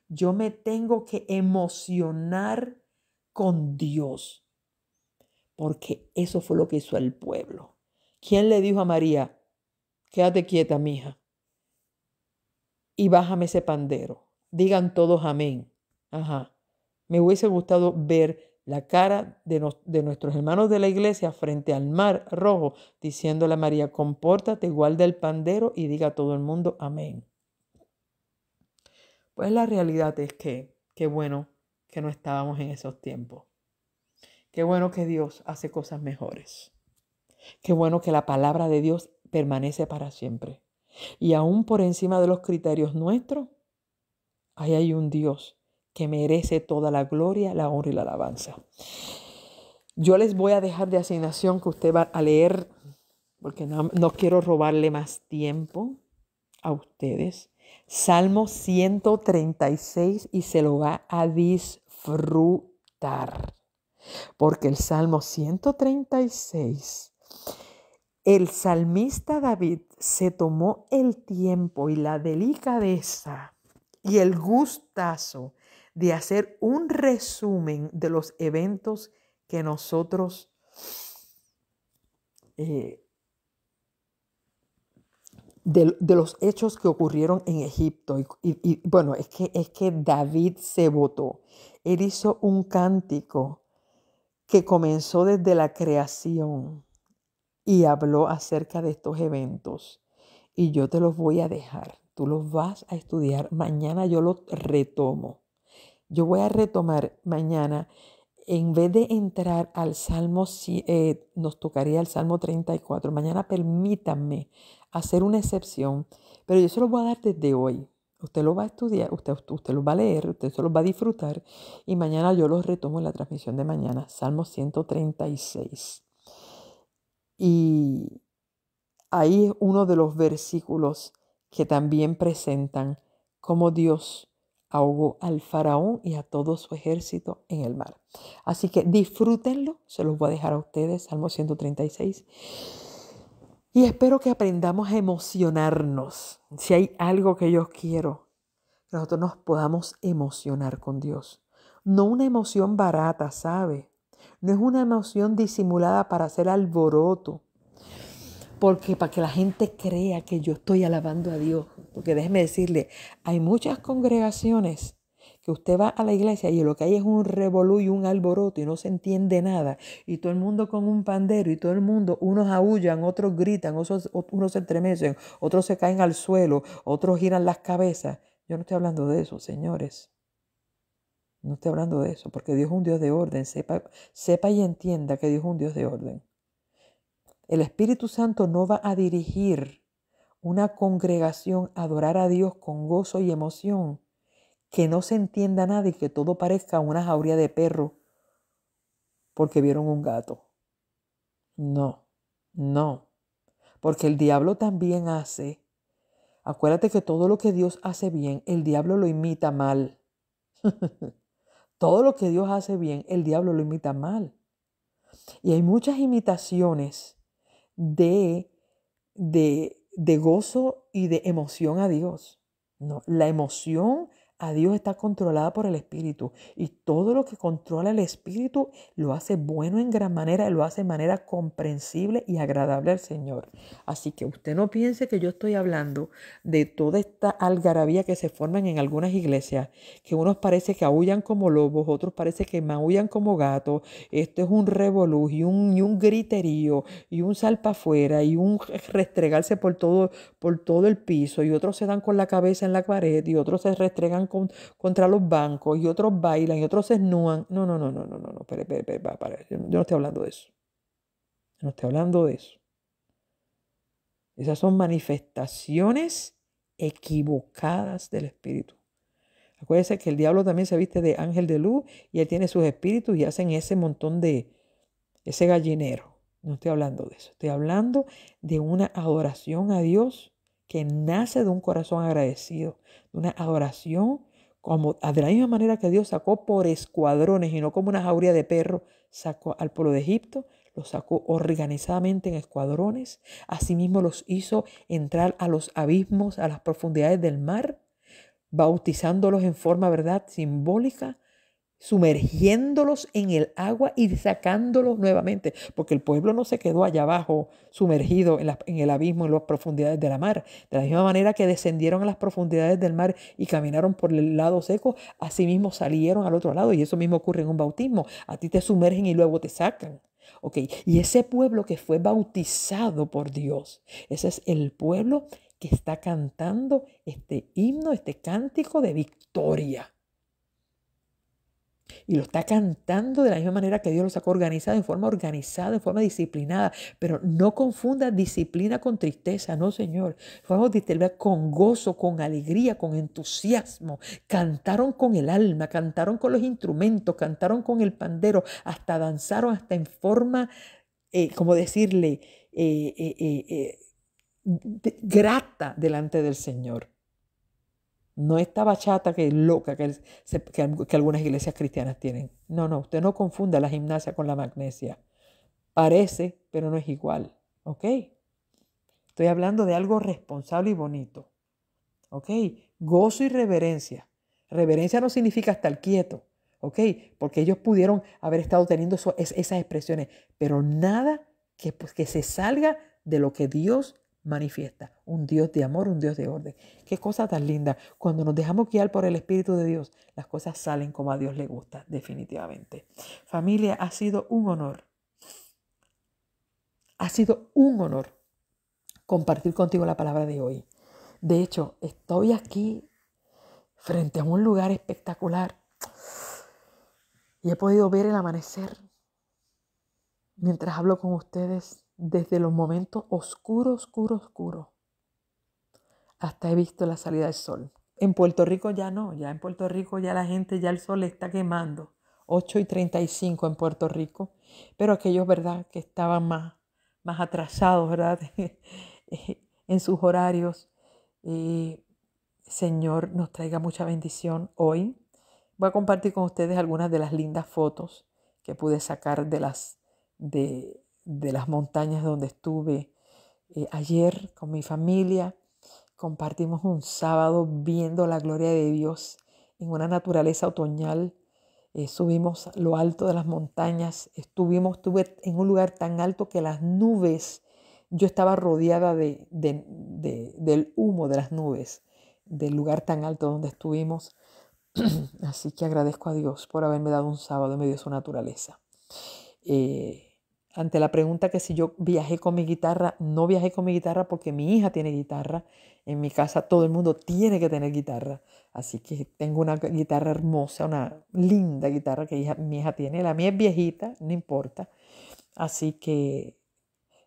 Yo me tengo que emocionar con Dios, porque eso fue lo que hizo el pueblo. ¿Quién le dijo a María, quédate quieta, mija, y bájame ese pandero? Digan todos amén. Ajá. Me hubiese gustado ver la cara de nuestros hermanos de la iglesia frente al mar rojo, diciéndole a María, compórtate, guarda el pandero y diga a todo el mundo amén. Pues la realidad es que qué bueno que no estábamos en esos tiempos. Qué bueno que Dios hace cosas mejores. Qué bueno que la palabra de Dios permanece para siempre. Y aún por encima de los criterios nuestros, ahí hay un Dios que merece toda la gloria, la honra y la alabanza. Yo les voy a dejar de asignación que usted va a leer, porque no quiero robarle más tiempo a ustedes. Salmo 136 y se lo va a disfrutar. Porque el Salmo 136, el salmista David se tomó el tiempo y la delicadeza y el gustazo de hacer un resumen de los eventos que nosotros de los hechos que ocurrieron en Egipto. Y bueno, es que David se botó. Él hizo un cántico que comenzó desde la creación y habló acerca de estos eventos. Y yo te los voy a dejar. Tú los vas a estudiar. Mañana yo los retomo. Yo voy a retomar mañana. En vez de entrar al Salmo, nos tocaría el Salmo 34. Mañana permítanme hacer una excepción, pero yo se los voy a dar desde hoy. Usted lo va a estudiar, usted lo va a leer, usted se los va a disfrutar y mañana yo los retomo en la transmisión de mañana, Salmo 136. Y ahí es uno de los versículos que también presentan cómo Dios ahogó al faraón y a todo su ejército en el mar. Así que disfrútenlo, se los voy a dejar a ustedes, Salmo 136. Y espero que aprendamos a emocionarnos. Si hay algo que yo quiero, que nosotros nos podamos emocionar con Dios. No una emoción barata, ¿sabe? No es una emoción disimulada para hacer alboroto. Porque para que la gente crea que yo estoy alabando a Dios. Porque déjeme decirle, hay muchas congregaciones que usted va a la iglesia y lo que hay es un revolú y un alboroto y no se entiende nada. Y todo el mundo con un pandero y todo el mundo, unos aúllan, otros gritan, unos se estremecen, otros se caen al suelo, otros giran las cabezas. Yo no estoy hablando de eso, señores. No estoy hablando de eso, porque Dios es un Dios de orden. Sepa y entienda que Dios es un Dios de orden. El Espíritu Santo no va a dirigir una congregación a adorar a Dios con gozo y emoción, que no se entienda nada y que todo parezca una jauría de perro porque vieron un gato. No, no, porque el diablo también hace. Acuérdate que todo lo que Dios hace bien, el diablo lo imita mal. Todo lo que Dios hace bien, el diablo lo imita mal. Y hay muchas imitaciones de gozo y de emoción a Dios. No, la emoción a Dios está controlada por el Espíritu. Y todo lo que controla el Espíritu lo hace bueno en gran manera, lo hace de manera comprensible y agradable al Señor. Así que usted no piense que yo estoy hablando de toda esta algarabía que se forman en algunas iglesias, que unos parece que aúllan como lobos, otros parece que maullan como gatos. Esto es un revolú y un griterío y un salpa afuera y un restregarse por todo el piso, y otros se dan con la cabeza en la pared y otros se restregan contra los bancos y otros bailan y otros se esnúan. No, espere. Yo no estoy hablando de eso. No estoy hablando de eso. Esas son manifestaciones equivocadas del Espíritu. Acuérdense que el diablo también se viste de ángel de luz y él tiene sus espíritus y hacen ese montón ese gallinero. No estoy hablando de eso. Estoy hablando de una adoración a Dios que nace de un corazón agradecido, de una adoración como de la misma manera que Dios sacó por escuadrones y no como una jauría de perros, sacó al pueblo de Egipto, los sacó organizadamente en escuadrones, asimismo los hizo entrar a los abismos, a las profundidades del mar, bautizándolos en forma, ¿verdad?, simbólica, sumergiéndolos en el agua y sacándolos nuevamente, porque el pueblo no se quedó allá abajo sumergido en el abismo, en las profundidades de la mar. De la misma manera que descendieron a las profundidades del mar y caminaron por el lado seco, así mismo salieron al otro lado, y eso mismo ocurre en un bautismo. A ti te sumergen y luego te sacan. Okay. Y ese pueblo que fue bautizado por Dios, ese es el pueblo que está cantando este himno, este cántico de victoria. Y lo está cantando de la misma manera que Dios lo sacó organizado, en forma disciplinada. Pero no confunda disciplina con tristeza, no, Señor. Fuimos disciplinados con gozo, con alegría, con entusiasmo. Cantaron con el alma, cantaron con los instrumentos, cantaron con el pandero, hasta danzaron hasta en forma, como decirle, grata delante del Señor. No esta bachata que es loca que algunas iglesias cristianas tienen. No, usted no confunda la gimnasia con la magnesia. Parece, pero no es igual. ¿Ok? Estoy hablando de algo responsable y bonito. ¿Ok? Gozo y reverencia. Reverencia no significa estar quieto. ¿Ok? Porque ellos pudieron haber estado teniendo esas expresiones, pero nada que se salga de lo que Dios manifiesta. Un Dios de amor, un Dios de orden. Qué cosa tan linda. Cuando nos dejamos guiar por el Espíritu de Dios, las cosas salen como a Dios le gusta, definitivamente. Familia, ha sido un honor. Ha sido un honor compartir contigo la palabra de hoy. De hecho, estoy aquí frente a un lugar espectacular y he podido ver el amanecer mientras hablo con ustedes desde los momentos oscuros, hasta he visto la salida del sol. En Puerto Rico ya no, ya en Puerto Rico ya la gente, ya el sol le está quemando. 8:35 en Puerto Rico, pero aquellos, ¿verdad?, que estaban más atrasados, ¿verdad?, en sus horarios, Señor, nos traiga mucha bendición hoy. Voy a compartir con ustedes algunas de las lindas fotos que pude sacar de las montañas donde estuve ayer con mi familia. Compartimos un sábado viendo la gloria de Dios en una naturaleza otoñal. Subimos lo alto de las montañas. Estuve en un lugar tan alto que las nubes, yo estaba rodeada del humo de las nubes, del lugar tan alto donde estuvimos. Así que agradezco a Dios por haberme dado un sábado en medio de su naturaleza. Ante la pregunta que si yo viajé con mi guitarra, no viajé con mi guitarra porque mi hija tiene guitarra. En mi casa todo el mundo tiene que tener guitarra. Así que tengo una guitarra hermosa, una linda guitarra que mi hija tiene. La mía es viejita, no importa. Así que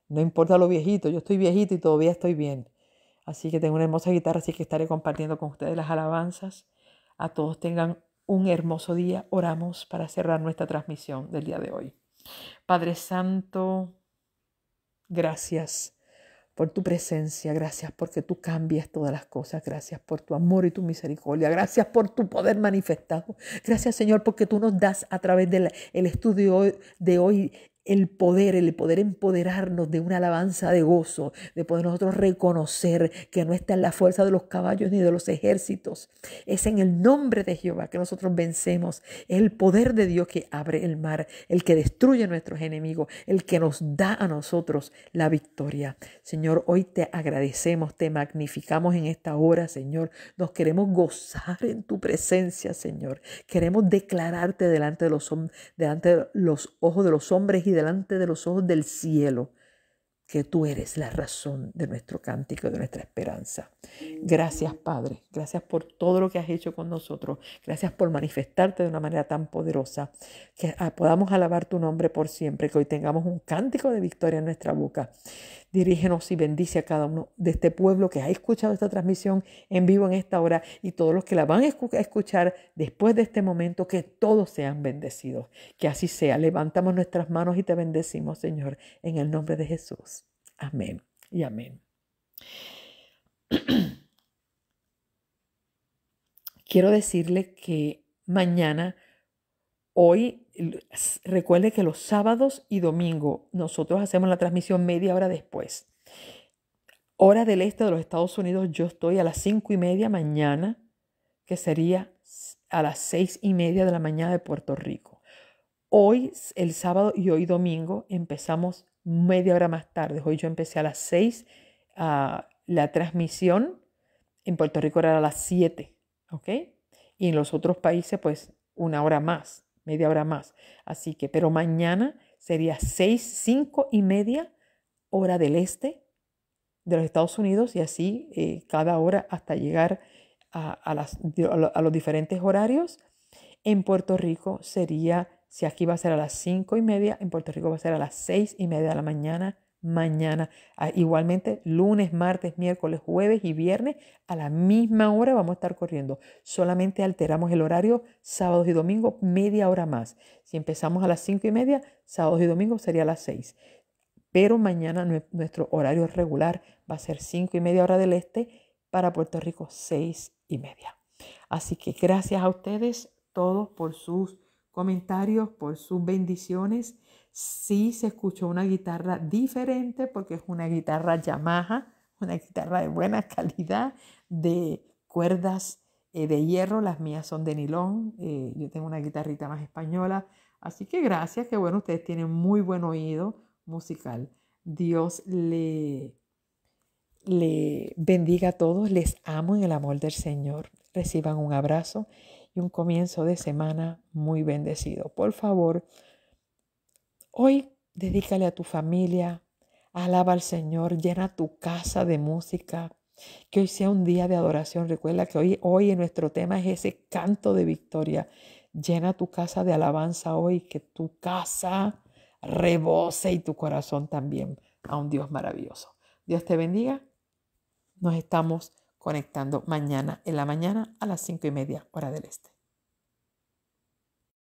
no importa lo viejito, yo estoy viejito y todavía estoy bien. Así que tengo una hermosa guitarra, así que estaré compartiendo con ustedes las alabanzas. A todos tengan un hermoso día. Oramos para cerrar nuestra transmisión del día de hoy. Padre Santo, gracias por tu presencia, gracias porque tú cambias todas las cosas, gracias por tu amor y tu misericordia, gracias por tu poder manifestado, gracias Señor porque tú nos das a través del estudio de hoy el poder empoderarnos de una alabanza de gozo, de poder nosotros reconocer que no está en la fuerza de los caballos ni de los ejércitos. Es en el nombre de Jehová que nosotros vencemos. Es el poder de Dios que abre el mar, el que destruye a nuestros enemigos, el que nos da a nosotros la victoria. Señor, hoy te agradecemos, te magnificamos en esta hora, Señor. Nos queremos gozar en tu presencia, Señor. Queremos declararte delante de los ojos de los hombres y delante de los ojos del cielo, que tú eres la razón de nuestro cántico, de nuestra esperanza. Gracias, Padre. Gracias por todo lo que has hecho con nosotros. Gracias por manifestarte de una manera tan poderosa. Que podamos alabar tu nombre por siempre. Que hoy tengamos un cántico de victoria en nuestra boca. Dirígenos y bendice a cada uno de este pueblo que ha escuchado esta transmisión en vivo en esta hora y todos los que la van a escuchar después de este momento, que todos sean bendecidos. Que así sea. Levantamos nuestras manos y te bendecimos, Señor, en el nombre de Jesús. Amén y amén. Quiero decirle que hoy, recuerde que los sábados y domingos nosotros hacemos la transmisión media hora después. Hora del este de los Estados Unidos, yo estoy a las 5:30 mañana, que sería a las 6:30 de la mañana de Puerto Rico. Hoy, el sábado y hoy domingo, empezamos media hora más tarde. Hoy yo empecé a las 6. La transmisión en Puerto Rico era a las 7, ¿ok? Y en los otros países, pues, una hora más, media hora más. Así que, pero mañana sería 5:30 hora del este de los Estados Unidos y así cada hora hasta llegar a los diferentes horarios. En Puerto Rico sería, si aquí va a ser a las 5:30, en Puerto Rico va a ser a las 6:30 de la mañana. Igualmente lunes, martes, miércoles, jueves y viernes a la misma hora vamos a estar corriendo. Solamente alteramos el horario sábados y domingos media hora más. Si empezamos a las 5:30, sábados y domingos sería a las 6. Pero mañana nuestro horario regular va a ser 5:30 hora del este, para Puerto Rico 6:30. Así que gracias a ustedes todos por sus comentarios, por sus bendiciones. Sí se escuchó una guitarra diferente porque es una guitarra Yamaha, una guitarra de buena calidad, de cuerdas de hierro. Las mías son de nilón. Yo tengo una guitarrita más española. Así que gracias, que bueno, ustedes tienen muy buen oído musical. Dios le bendiga a todos. Les amo en el amor del Señor. Reciban un abrazo y un comienzo de semana muy bendecido. Por favor, hoy dedícale a tu familia, alaba al Señor, llena tu casa de música, que hoy sea un día de adoración. Recuerda que hoy en nuestro tema es ese canto de victoria. Llena tu casa de alabanza hoy, que tu casa rebose y tu corazón también a un Dios maravilloso. Dios te bendiga. Nos estamos conectando mañana en la mañana a las 5:30 hora del este.